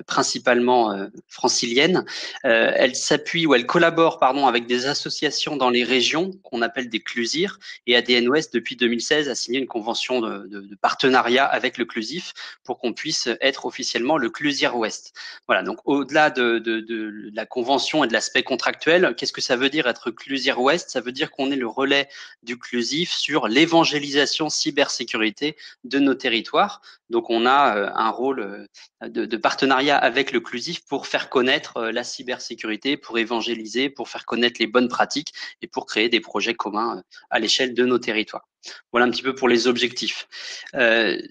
Speaker 9: principalement francilienne. Elle s'appuie ou elle collabore, avec des associations dans les régions qu'on appelle des CLUSIR. Et ADN West, depuis 2016, a signé une convention de partenariat avec le CLUSIF pour qu'on puisse être officiellement le CLUSIR West. Voilà, donc au-delà de la convention et de l'aspect contractuel, qu'est-ce que ça veut dire être CLUSIR West? Ça veut dire qu'on est le relais du CLUSIF sur l'évangélisation cybersécurité de nos territoires. Donc, on a un rôle de partenariat avec le CLUSIF pour faire connaître la cybersécurité, pour évangéliser, pour faire connaître les bonnes pratiques et pour créer des projets communs à l'échelle de nos territoires. Voilà un petit peu pour les objectifs.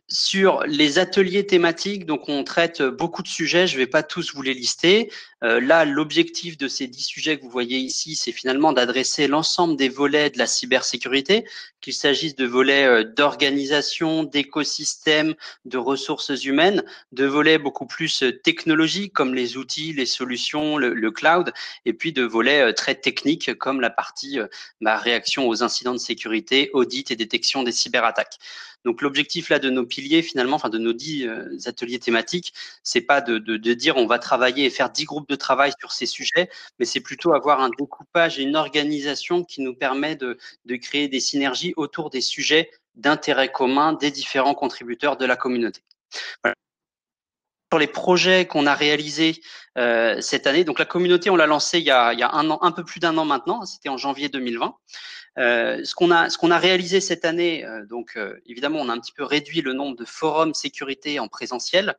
Speaker 9: Sur les ateliers thématiques, donc on traite beaucoup de sujets, je ne vais pas tous vous les lister. Là, l'objectif de ces 10 sujets que vous voyez ici, c'est finalement d'adresser l'ensemble des volets de la cybersécurité, qu'il s'agisse de volets d'organisation, d'écosystèmes, de ressources humaines, de volets beaucoup plus technologiques comme les outils, les solutions, le cloud, et puis de volets très techniques comme la partie réaction aux incidents de sécurité, audit et détection des cyberattaques. Donc l'objectif là de nos piliers finalement, de nos 10 ateliers thématiques, c'est pas de dire on va travailler et faire 10 groupes de travail sur ces sujets, mais c'est plutôt avoir un découpage et une organisation qui nous permet de créer des synergies autour des sujets d'intérêt commun des différents contributeurs de la communauté. Voilà. Sur les projets qu'on a réalisés cette année, donc la communauté, on l'a lancée il y a un an, un peu plus d'un an maintenant, c'était en janvier 2020. Ce qu'on a réalisé cette année, évidemment, on a un petit peu réduit le nombre de forums sécurité en présentiel.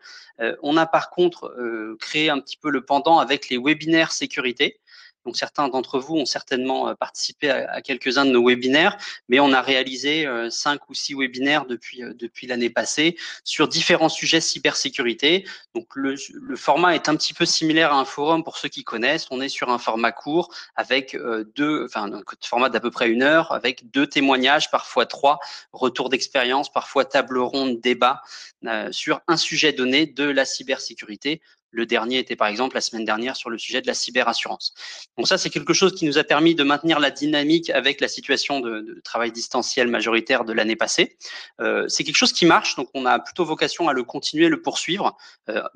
Speaker 9: On a par contre créé un petit peu le pendant avec les webinaires sécurité. Donc, certains d'entre vous ont certainement participé à quelques-uns de nos webinaires, mais on a réalisé 5 ou 6 webinaires depuis l'année passée sur différents sujets cybersécurité. Donc, le format est un petit peu similaire à un forum pour ceux qui connaissent. On est sur un format court avec un format d'à peu près 1 heure, avec 2 témoignages, parfois 3 retours d'expérience, parfois table ronde, débat sur un sujet donné de la cybersécurité. Le dernier était par exemple la semaine dernière sur le sujet de la cyberassurance. Donc ça, c'est quelque chose qui nous a permis de maintenir la dynamique avec la situation de travail distanciel majoritaire de l'année passée. C'est quelque chose qui marche, donc on a plutôt vocation à le continuer, le poursuivre,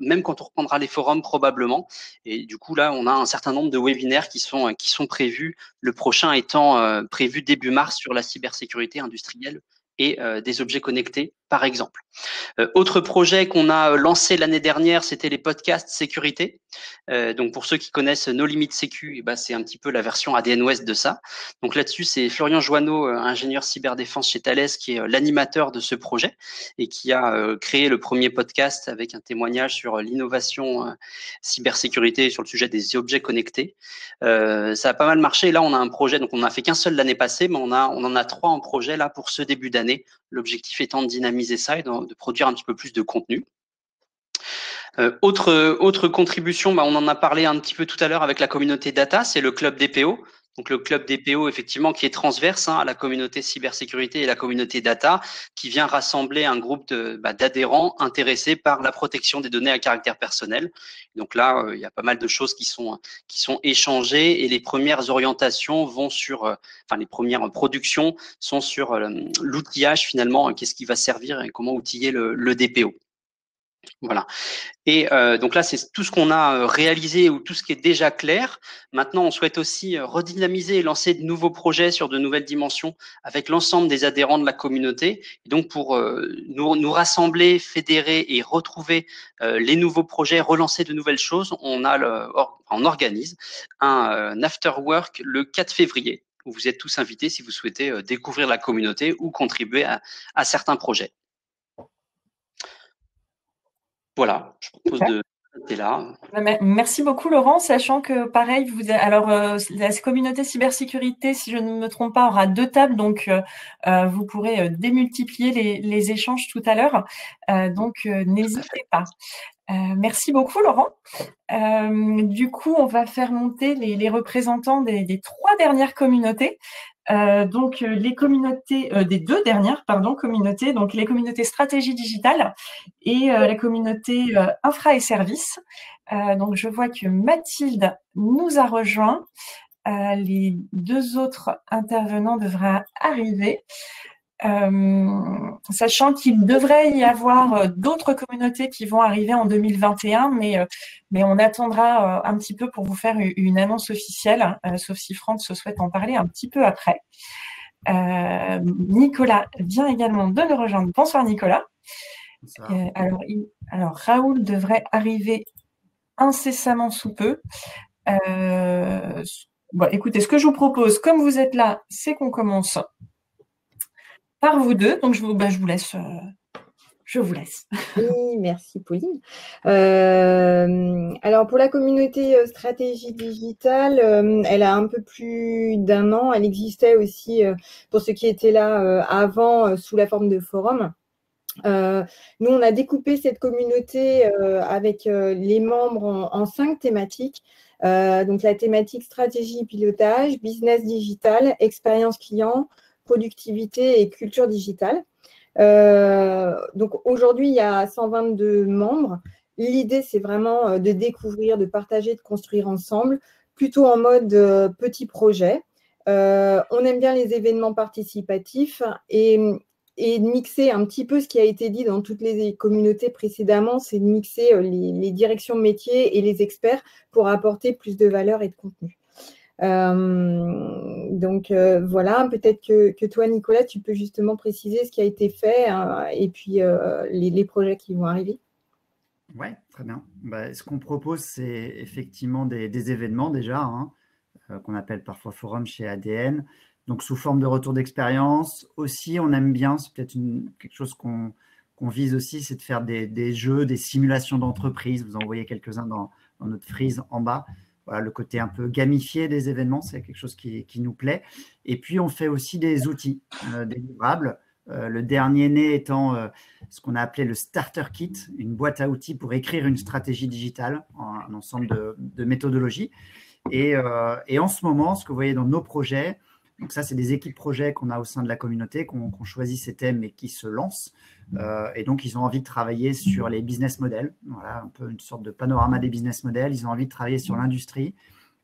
Speaker 9: même quand on reprendra les forums probablement. Et du coup là, on a un certain nombre de webinaires qui sont prévus, le prochain étant prévu début mars sur la cybersécurité industrielle et des objets connectés, par exemple. Autre projet qu'on a lancé l'année dernière, c'était les podcasts sécurité. Donc pour ceux qui connaissent No Limit Sécu, c'est un petit peu la version ADN Ouest de ça. Donc là-dessus, c'est Florian Joanneau, ingénieur cyberdéfense chez Thales, qui est l'animateur de ce projet et qui a créé le premier podcast avec un témoignage sur l'innovation cybersécurité sur le sujet des objets connectés. Ça a pas mal marché. Là, on a un projet, donc on n'a fait qu'un seul l'année passée, mais on en a 3 en projet là pour ce début d'année. L'objectif étant de dynamiser ça et de produire un petit peu plus de contenu. Autre contribution, on en a parlé un petit peu tout à l'heure avec la communauté data, c'est le club DPO. Donc le club DPO, effectivement, qui est transverse à la communauté cybersécurité et la communauté data, qui vient rassembler un groupe d'adhérents intéressés par la protection des données à caractère personnel. Donc là, il y a pas mal de choses qui sont échangées et les premières orientations vont sur, les premières productions sont sur l'outillage finalement, qu'est-ce qui va servir et comment outiller le DPO. Voilà. Et donc là, c'est tout ce qu'on a réalisé ou tout ce qui est déjà clair. Maintenant, on souhaite aussi redynamiser et lancer de nouveaux projets sur de nouvelles dimensions avec l'ensemble des adhérents de la communauté. Et donc, pour nous rassembler, fédérer et retrouver les nouveaux projets, relancer de nouvelles choses, on organise un after work le 4 février où vous êtes tous invités si vous souhaitez découvrir la communauté ou contribuer à certains projets. Voilà, je propose de rester là.
Speaker 1: Merci beaucoup Laurent, sachant que pareil, la communauté cybersécurité, si je ne me trompe pas, aura 2 tables, donc vous pourrez démultiplier les échanges tout à l'heure, donc n'hésitez pas. Merci beaucoup Laurent. Du coup, on va faire monter les représentants des 3 dernières communautés. Donc les communautés des 2 dernières communautés, donc les communautés stratégie digitale et la communauté infra et services. Donc je vois que Mathilde nous a rejoint. Les 2 autres intervenants devraient arriver. Sachant qu'il devrait y avoir d'autres communautés qui vont arriver en 2021, mais on attendra un petit peu pour vous faire une annonce officielle, sauf si Franck se souhaite en parler un petit peu après. Nicolas vient également de nous rejoindre. Bonsoir Nicolas. Bonsoir. Alors Raoul devrait arriver incessamment sous peu. Écoutez, ce que je vous propose, comme vous êtes là, c'est qu'on commence par vous 2, donc je vous laisse. Je vous laisse.
Speaker 10: Oui, merci Pauline. Alors pour la communauté stratégie digitale, elle a un peu plus d'1 an. Elle existait aussi pour ceux qui étaient là avant sous la forme de forum. Nous, on a découpé cette communauté avec les membres en 5 thématiques. Donc la thématique stratégie et pilotage, business digital, expérience client, productivité et culture digitale. Donc aujourd'hui, il y a 122 membres. L'idée, c'est vraiment de découvrir, de partager, de construire ensemble, plutôt en mode petit projet. On aime bien les événements participatifs et de mixer un petit peu ce qui a été dit dans toutes les communautés précédemment, c'est de mixer les directions métiers et les experts pour apporter plus de valeur et de contenu. Donc voilà, peut-être que toi Nicolas, tu peux justement préciser ce qui a été fait et puis les projets qui vont arriver.
Speaker 3: Oui, très bien. Ce qu'on propose, c'est effectivement des événements déjà, qu'on appelle parfois forum chez ADN, donc sous forme de retour d'expérience. Aussi, on aime bien, c'est peut-être quelque chose qu'on vise aussi, c'est de faire des jeux, des simulations d'entreprise. Vous en voyez quelques-uns dans notre frise en bas. voilà, le côté un peu gamifié des événements, c'est quelque chose qui nous plaît. Et puis, on fait aussi des outils, des livrables. Le dernier né étant ce qu'on a appelé le Starter Kit, une boîte à outils pour écrire une stratégie digitale, un ensemble de méthodologies. Et en ce moment, ce que vous voyez dans nos projets, donc ça, c'est des équipes projets qu'on a au sein de la communauté, qu'on choisit ces thèmes et qui se lancent. Et donc, ils ont envie de travailler sur les business models. Voilà, un peu une sorte de panorama des business models. Ils ont envie de travailler sur l'industrie.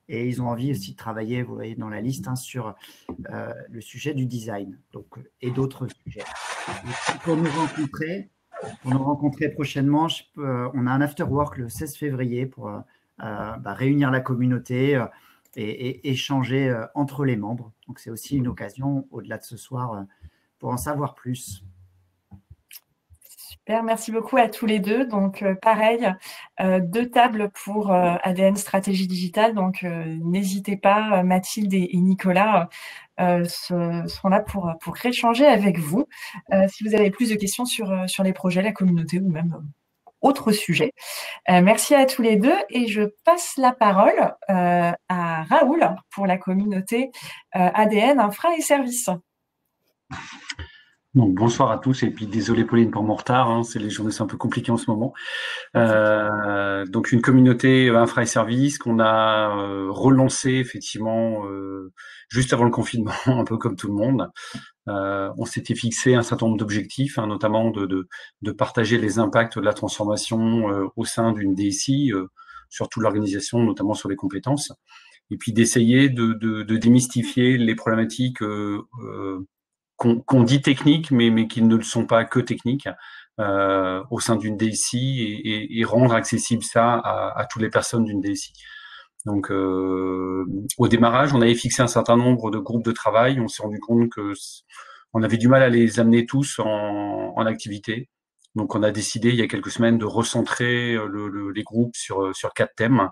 Speaker 3: Et ils ont envie aussi de travailler, vous voyez dans la liste, sur le sujet du design et d'autres sujets. Et pour nous rencontrer prochainement, on a un after-work le 16 février pour réunir la communauté et échanger entre les membres. Donc, c'est aussi une occasion, au-delà de ce soir, pour en savoir plus.
Speaker 1: Super, merci beaucoup à tous les deux. Donc, pareil, 2 tables pour ADN Stratégie Digitale. Donc, n'hésitez pas, Mathilde et Nicolas seront là pour échanger avec vous. Si vous avez plus de questions sur les projets, la communauté ou même autre sujet. Merci à tous les deux et je passe la parole à Raoul pour la communauté ADN Infra et Services.
Speaker 11: Donc, bonsoir à tous et puis désolé Pauline pour mon retard, hein, les journées sont un peu compliquées en ce moment. Donc une communauté infra et services qu'on a relancée effectivement juste avant le confinement, un peu comme tout le monde. On s'était fixé un certain nombre d'objectifs, hein, notamment de partager les impacts de la transformation au sein d'une DSI, sur toute l'organisation, notamment sur les compétences, et puis d'essayer de démystifier les problématiques qu'on dit techniques, mais qui ne le sont pas que techniques, au sein d'une DSI et rendre accessible ça à toutes les personnes d'une DSI. Donc, au démarrage, on avait fixé un certain nombre de groupes de travail. On s'est rendu compte que on avait du mal à les amener tous en activité. Donc, on a décidé il y a quelques semaines de recentrer les groupes sur 4 thèmes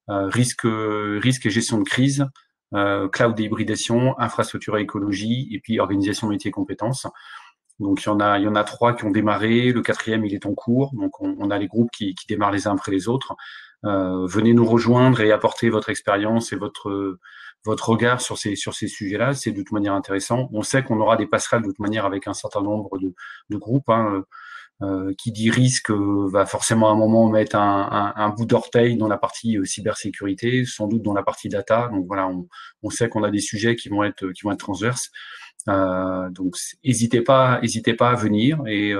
Speaker 11: risque et gestion de crise, cloud et hybridation, infrastructure et écologie, et puis organisation métier et compétences. Donc il y en a 3 qui ont démarré, le 4e il est en cours, donc on a les groupes qui démarrent les uns après les autres. Venez nous rejoindre et apporter votre expérience et votre regard sur ces sujets-là, c'est de toute manière intéressant. On sait qu'on aura des passerelles de toute manière avec un certain nombre de groupes, hein. Qui dit risque va forcément à un moment mettre un bout d'orteil dans la partie cybersécurité, sans doute dans la partie data. Donc voilà, on sait qu'on a des sujets qui vont être transverses. Donc n'hésitez pas à venir et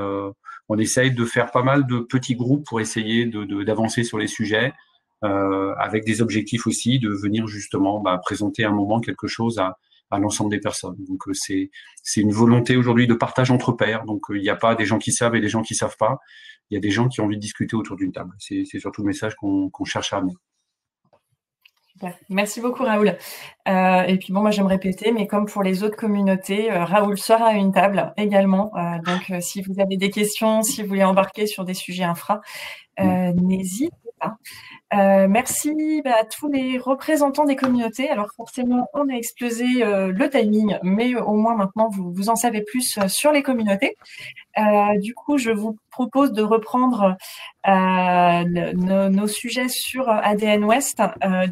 Speaker 11: on essaye de faire pas mal de petits groupes pour essayer d'avancer sur les sujets, avec des objectifs aussi de venir justement présenter un moment quelque chose à l'ensemble des personnes. Donc c'est une volonté aujourd'hui de partage entre pairs. Donc il n'y a pas des gens qui savent et des gens qui savent pas. Il y a des gens qui ont envie de discuter autour d'une table. C'est surtout le message qu'on cherche à amener.
Speaker 1: Super. Merci beaucoup Raoul. Et puis bon, moi je vais me répéter, mais comme pour les autres communautés, Raoul sera à une table également. Donc si vous avez des questions, si vous voulez embarquer sur des sujets infra, n'hésitez pas. Merci à tous les représentants des communautés. Alors forcément, on a explosé le timing, mais au moins maintenant, vous en savez plus sur les communautés. Du coup, je vous propose de reprendre nos sujets sur ADN Ouest.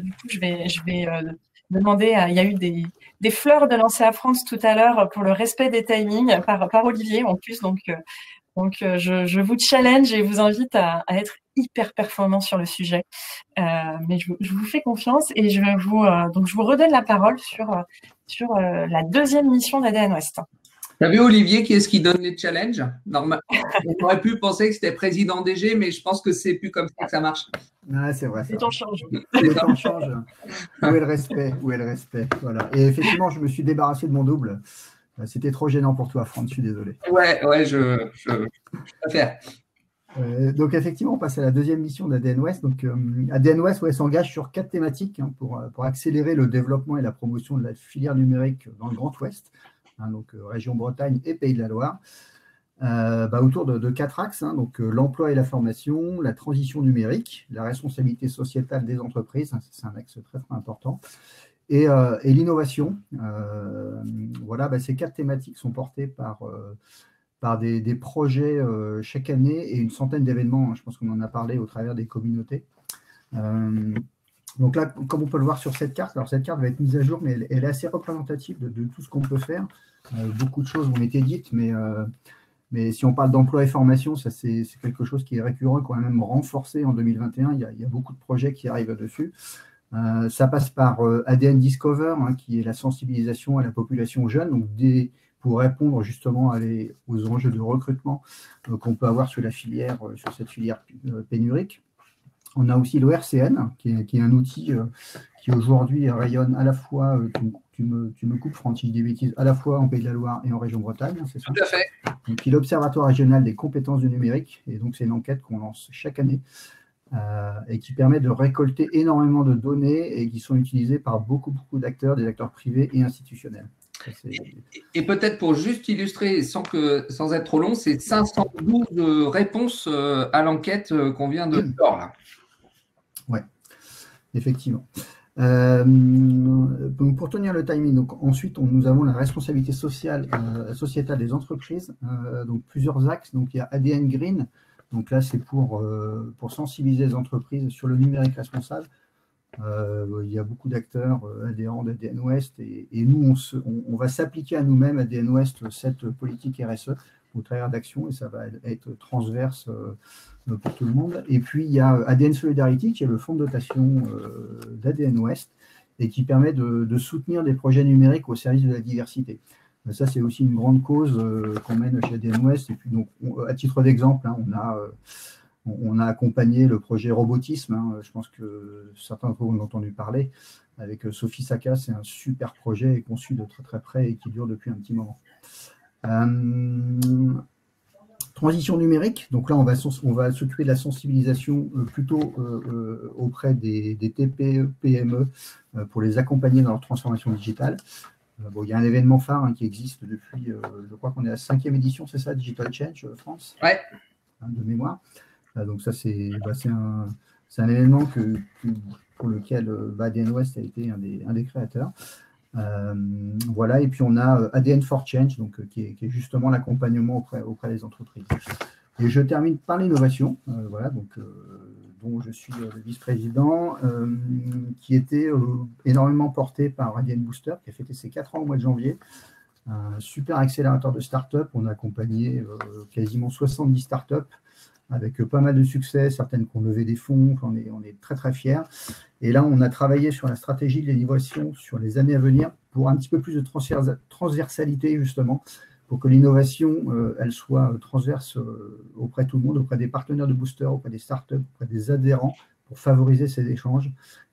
Speaker 1: Du coup, je vais demander, il y a eu des fleurs de lancer à France tout à l'heure pour le respect des timings par Olivier en plus. Donc je vous challenge et vous invite à être hyper performant sur le sujet. Mais je vous fais confiance et je vous redonne la parole sur la 2e mission d'ADN Ouest.
Speaker 2: T'as vu Olivier, qui est-ce qui donne les challenges? Normalement, on aurait pu penser que c'était président DG, mais je pense que c'est plus comme ça que ça marche.
Speaker 3: Ah, c'est vrai.
Speaker 1: Le temps change.
Speaker 3: Le temps change. Où est le respect? Où est le respect? Voilà. Et effectivement, je me suis débarrassé de mon double. C'était trop gênant pour toi, Franck, je suis désolé.
Speaker 2: Ouais, je préfère.
Speaker 3: Donc, effectivement, on passe à la 2e mission d'ADN Ouest. Donc, ADN Ouest s'engage sur 4 thématiques pour accélérer le développement et la promotion de la filière numérique dans le Grand Ouest, donc région Bretagne et Pays de la Loire, autour de 4 axes, donc l'emploi et la formation, la transition numérique, la responsabilité sociétale des entreprises, c'est un axe très, très important, et l'innovation. Voilà, ces 4 thématiques sont portées par des projets chaque année et une centaine d'événements, je pense qu'on en a parlé au travers des communautés. Donc là, comme on peut le voir sur cette carte, alors cette carte va être mise à jour, mais elle est assez représentative de tout ce qu'on peut faire. Beaucoup de choses ont été dites, mais si on parle d'emploi et formation, ça c'est quelque chose qui est récurrent, qu'on a même renforcé en 2021. Il y a beaucoup de projets qui arrivent dessus. Ça passe par ADN Discover, hein, qui est la sensibilisation à la population jeune, donc pour répondre justement aux enjeux de recrutement qu'on peut avoir sur cette filière pénurique. On a aussi l'ORCN, qui est un outil qui aujourd'hui rayonne à la fois, tu me coupes, Franck, si je dis des bêtises, à la fois en Pays de la Loire et en région Bretagne, c'est ça?
Speaker 2: Tout à fait.
Speaker 3: Donc, il est l'Observatoire régional des compétences du numérique, et donc c'est une enquête qu'on lance chaque année et qui permet de récolter énormément de données et qui sont utilisées par beaucoup d'acteurs, des acteurs privés et institutionnels.
Speaker 2: Et peut-être pour juste illustrer, sans être trop long, c'est 512 réponses à l'enquête qu'on vient de faire là.
Speaker 3: Oui, effectivement. Donc pour tenir le timing, donc ensuite nous avons la responsabilité sociétale des entreprises, donc plusieurs axes. Donc il y a ADN Green, donc là c'est pour sensibiliser les entreprises sur le numérique responsable. Il y a beaucoup d'acteurs adhérents d'ADN Ouest et nous on va s'appliquer à nous-mêmes ADN Ouest cette politique RSE au travers d'actions et ça va être transverse pour tout le monde. Et puis il y a ADN Solidarity qui est le fonds de dotation d'ADN Ouest et qui permet de soutenir des projets numériques au service de la diversité. Ça c'est aussi une grande cause qu'on mène chez ADN Ouest. Et puis donc à titre d'exemple, hein, on a accompagné le projet Robotisme, hein, je pense que certains d'entre vous en ont entendu parler, avec Sophie Saka, c'est un super projet conçu de très très près et qui dure depuis un petit moment. Transition numérique, donc là on va s'occuper de la sensibilisation plutôt auprès des TPE, PME pour les accompagner dans leur transformation digitale. Bon, il y a un événement phare hein, qui existe depuis, je crois qu'on est à la 5e édition, c'est ça, Digital Change France,
Speaker 2: ouais.
Speaker 3: Hein, de mémoire. Donc ça, c'est un événement pour lequel ADN Ouest a été un des créateurs. Voilà, et puis on a ADN for Change, donc, qui est justement l'accompagnement auprès des entreprises. Et je termine par l'innovation, voilà, donc, dont je suis le vice-président, qui était énormément porté par ADN Booster, qui a fêté ses 4 ans au mois de janvier. Un super accélérateur de start-up. On a accompagné quasiment 70 start-up avec pas mal de succès, certaines qui ont levé des fonds, on est très très fiers. Et là, on a travaillé sur la stratégie de l'innovation sur les années à venir pour un petit peu plus de transversalité justement, pour que l'innovation, elle soit transverse auprès de tout le monde, auprès des partenaires de Booster, auprès des startups, auprès des adhérents, pour favoriser ces échanges.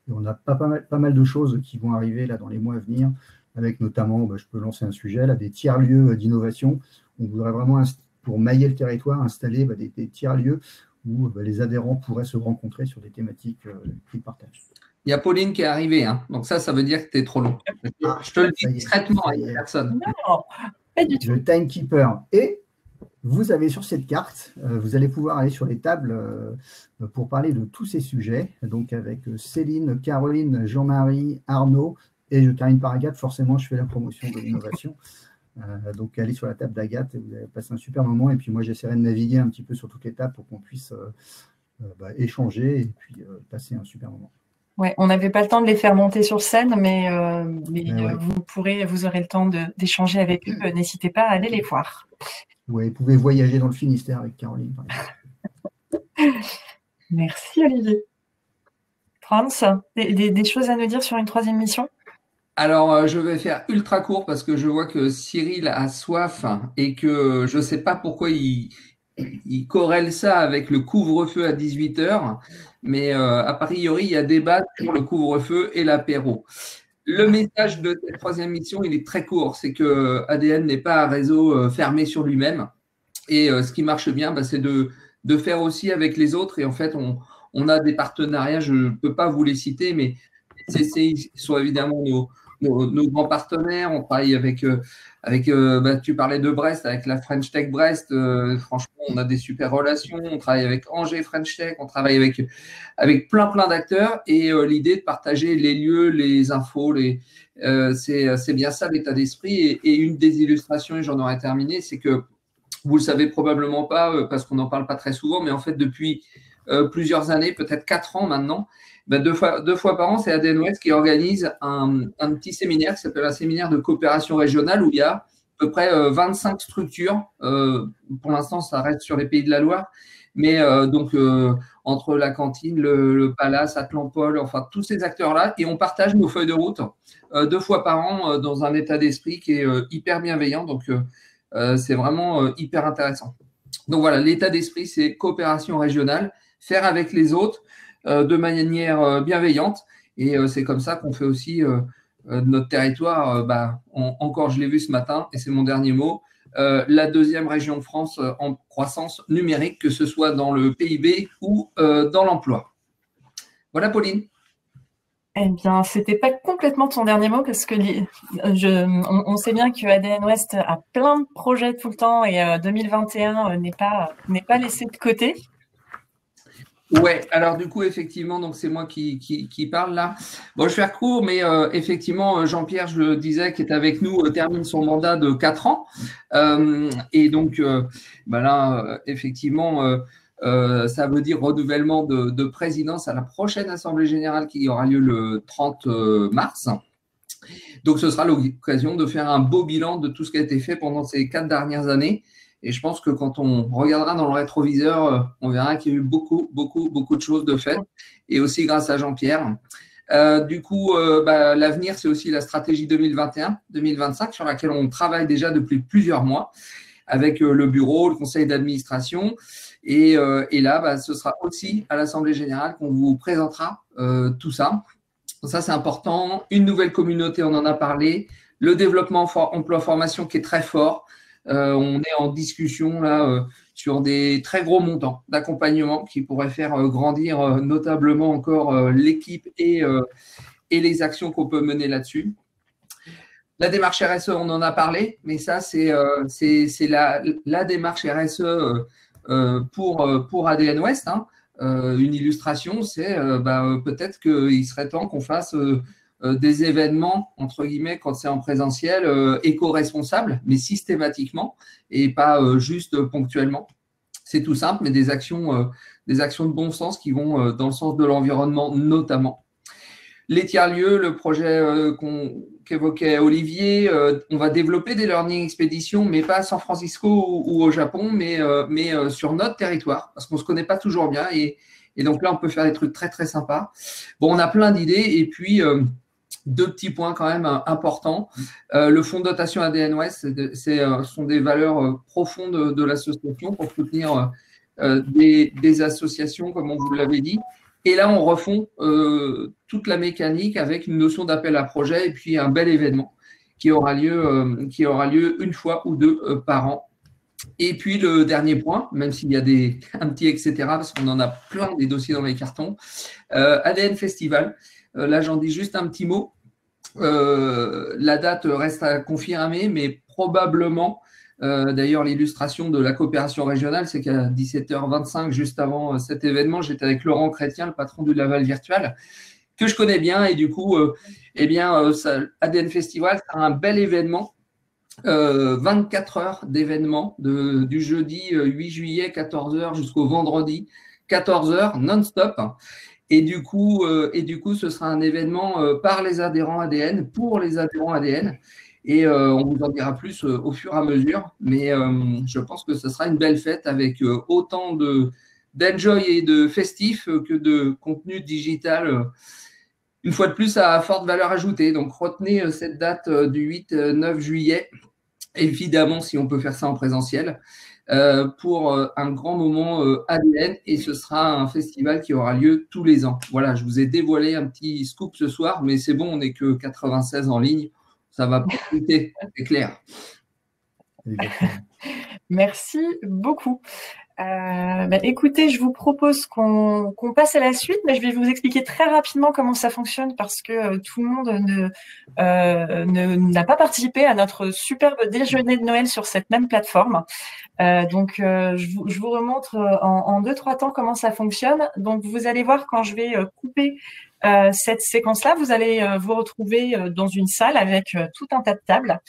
Speaker 3: Et on a pas mal de choses qui vont arriver là dans les mois à venir, avec notamment, je peux lancer un sujet, là, des tiers-lieux d'innovation. On voudrait vraiment, pour mailler le territoire, installer des tiers-lieux où les adhérents pourraient se rencontrer sur des thématiques qu'ils partagent.
Speaker 2: Il y a Pauline qui est arrivée, hein. Donc ça veut dire que tu es trop long. Je te le dis discrètement à une personne.
Speaker 1: Non, pas du tout.
Speaker 3: Le timekeeper. Et vous avez sur cette carte, vous allez pouvoir aller sur les tables pour parler de tous ces sujets, donc avec Céline, Caroline, Jean-Marie, Arnaud et je termine par Agathe. Forcément, je fais la promotion de l'innovation. Donc, allez sur la table d'Agathe et vous allez passer un super moment. Et puis, moi, j'essaierai de naviguer un petit peu sur toutes les tables pour qu'on puisse échanger et puis passer un super moment.
Speaker 1: Ouais, on n'avait pas le temps de les faire monter sur scène, mais vous aurez le temps d'échanger avec eux. N'hésitez pas à aller les voir.
Speaker 3: Oui, vous pouvez voyager dans le Finistère avec Caroline, par exemple.
Speaker 1: Merci, Olivier. Franz, des choses à nous dire sur une 3e mission?
Speaker 2: Alors, je vais faire ultra court parce que je vois que Cyril a soif et que je ne sais pas pourquoi il corrèle ça avec le couvre-feu à 18h, mais a priori, il y a débat sur le couvre-feu et l'apéro. Le message de cette 3e mission, il est très court, c'est que ADN n'est pas un réseau fermé sur lui-même et ce qui marche bien, c'est de faire aussi avec les autres et en fait, on a des partenariats, je ne peux pas vous les citer, mais CCI sont évidemment nos grands partenaires. On travaille avec tu parlais de Brest, avec la French Tech Brest. Franchement, on a des super relations. On travaille avec Angers French Tech. On travaille avec plein d'acteurs. Et l'idée de partager les lieux, les infos, c'est bien ça l'état d'esprit. Et une des illustrations, et j'en aurais terminé, c'est que vous le savez probablement pas parce qu'on n'en parle pas très souvent, mais en fait, depuis plusieurs années, peut-être 4 ans maintenant. Ben, deux fois par an, c'est ADN Ouest qui organise un petit séminaire qui s'appelle un séminaire de coopération régionale où il y a à peu près 25 structures. Pour l'instant, ça reste sur les Pays de la Loire. Mais entre la cantine, le Palace, Atlampol, enfin tous ces acteurs-là, et on partage nos feuilles de route 2 fois par an dans un état d'esprit qui est hyper bienveillant. Donc, c'est vraiment hyper intéressant. Donc voilà, l'état d'esprit, c'est coopération régionale, faire avec les autres de manière bienveillante. Et c'est comme ça qu'on fait aussi notre territoire. Encore, je l'ai vu ce matin, et c'est mon dernier mot, la deuxième région de France en croissance numérique, que ce soit dans le PIB ou dans l'emploi. Voilà, Pauline.
Speaker 1: Eh bien, c'était pas complètement ton dernier mot parce que on sait bien que ADN Ouest a plein de projets tout le temps et 2021 n'est pas laissé de côté.
Speaker 2: Ouais, alors du coup, effectivement, donc c'est moi qui parle là. Bon, je vais faire court, mais effectivement, Jean-Pierre, je le disais, qui est avec nous, termine son mandat de 4 ans. Et donc, là, effectivement, ça veut dire renouvellement de présidence à la prochaine Assemblée générale qui aura lieu le 30 mars. Donc, ce sera l'occasion de faire un beau bilan de tout ce qui a été fait pendant ces 4 dernières années. Et je pense que quand on regardera dans le rétroviseur, on verra qu'il y a eu beaucoup de choses de faites, et aussi grâce à Jean-Pierre. Du coup, l'avenir, c'est aussi la stratégie 2021-2025 sur laquelle on travaille déjà depuis plusieurs mois avec le bureau, le conseil d'administration. Et là, ce sera aussi à l'Assemblée générale qu'on vous présentera tout ça. Donc ça, c'est important. Une nouvelle communauté, on en a parlé. Le développement emploi-formation qui est très fort. On est en discussion là sur des très gros montants d'accompagnement qui pourraient faire grandir notablement encore l'équipe et les actions qu'on peut mener là-dessus. La démarche RSE, on en a parlé, mais ça, c'est la démarche RSE pour ADN Ouest. Hein. Une illustration, c'est peut-être qu'il serait temps qu'on fasse des événements, entre guillemets, quand c'est en présentiel, éco-responsables, mais systématiquement et pas juste ponctuellement. C'est tout simple, mais des actions de bon sens qui vont dans le sens de l'environnement notamment. Les tiers-lieux, le projet qu'évoquait Olivier, on va développer des learning expéditions, mais pas à San Francisco ou au Japon, mais sur notre territoire, parce qu'on ne se connaît pas toujours bien. Et donc là, on peut faire des trucs très, très sympas. Bon, on a plein d'idées. Et puis, 2 petits points quand même importants. Le fonds de dotation ADN Ouest, ce sont des valeurs profondes de l'association pour soutenir des associations, comme on vous l'avait dit. Et là, on refond toute la mécanique avec une notion d'appel à projet et puis un bel événement qui aura lieu une fois ou 2 par an. Et puis, le dernier point, même s'il y a un petit etc., parce qu'on en a plein des dossiers dans les cartons, ADN Festival. Là, j'en dis juste un petit mot. La date reste à confirmer, mais probablement, d'ailleurs, l'illustration de la coopération régionale, c'est qu'à 17h25, juste avant cet événement, j'étais avec Laurent Chrétien, le patron du Laval Virtual, que je connais bien. Et du coup, ADN Festival, c'est un bel événement. 24 heures d'événement du jeudi 8 juillet, 14h, jusqu'au vendredi, 14h, non-stop. Et du coup, ce sera un événement par les adhérents ADN, pour les adhérents ADN. Et on vous en dira plus au fur et à mesure. Mais je pense que ce sera une belle fête avec autant d'enjoy et de festif que de contenu digital. Une fois de plus, à forte valeur ajoutée. Donc, retenez cette date du 8-9 juillet, évidemment, si on peut faire ça en présentiel, pour un grand moment ADN. Et ce sera un festival qui aura lieu tous les ans. Voilà, je vous ai dévoilé un petit scoop ce soir, mais c'est bon, on n'est que 96 en ligne. Ça va pas coûter, c'est clair.
Speaker 1: Merci beaucoup. Écoutez, je vous propose qu'on passe à la suite, mais je vais vous expliquer très rapidement comment ça fonctionne parce que tout le monde n'a pas participé à notre superbe déjeuner de Noël sur cette même plateforme. Je vous remontre en 2-3 temps comment ça fonctionne. Donc, vous allez voir quand je vais couper cette séquence-là, vous allez vous retrouver dans une salle avec tout un tas de tables.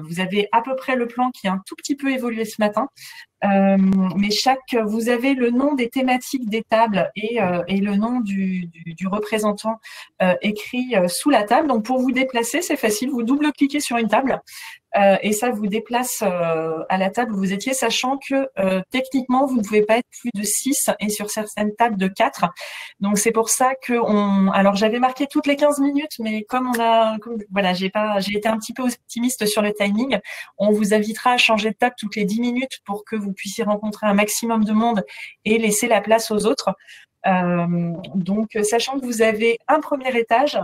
Speaker 1: Vous avez à peu près le plan qui a un tout petit peu évolué ce matin. Mais vous avez le nom des thématiques des tables et le nom du représentant écrit sous la table. Donc, pour vous déplacer, c'est facile. Vous double-cliquez sur une table et ça vous déplace à la table où vous étiez, sachant que techniquement, vous ne pouvez pas être plus de 6 et sur certaines tables de 4. Donc, c'est pour ça que alors, j'avais marqué toutes les 15 minutes, mais voilà, j'ai été un petit peu optimiste sur le timing. On vous invitera à changer de table toutes les 10 minutes pour que vous puissiez rencontrer un maximum de monde et laisser la place aux autres. Donc, sachant que vous avez un premier étage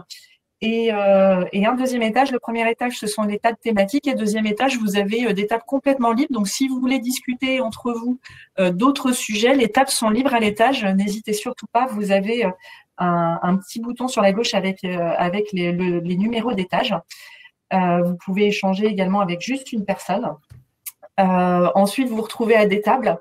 Speaker 1: et un deuxième étage. Le premier étage, ce sont des tables thématiques, et deuxième étage, vous avez des tables complètement libres. Donc, si vous voulez discuter entre vous d'autres sujets, les tables sont libres à l'étage. N'hésitez surtout pas. Vous avez un petit bouton sur la gauche avec les numéros d'étage. Vous pouvez échanger également avec juste une personne. Ensuite, vous vous retrouvez à des tables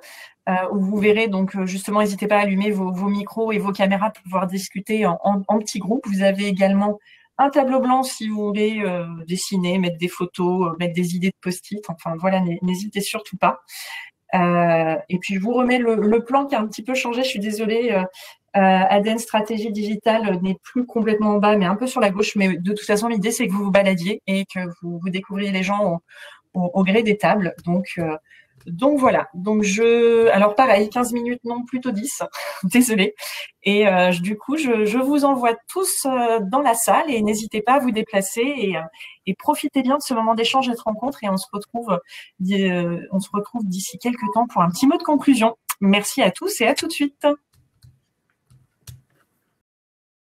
Speaker 1: où vous verrez, donc justement, n'hésitez pas à allumer vos micros et vos caméras pour pouvoir discuter en petits groupes. Vous avez également un tableau blanc si vous voulez dessiner, mettre des photos, mettre des idées de post-it. Enfin, voilà, n'hésitez surtout pas. Et puis, je vous remets le plan qui a un petit peu changé. Je suis désolée. ADN Stratégie Digitale n'est plus complètement en bas, mais un peu sur la gauche. Mais de toute façon, l'idée, c'est que vous vous baladiez et que vous découvriez les gens au gré des tables. Donc voilà. Donc alors pareil, 15 minutes, non, plutôt 10. Désolée. Et du coup, je vous envoie tous dans la salle et n'hésitez pas à vous déplacer et profitez bien de ce moment d'échange et de rencontre. Et on se retrouve d'ici quelques temps pour un petit mot de conclusion. Merci à tous et à tout de suite.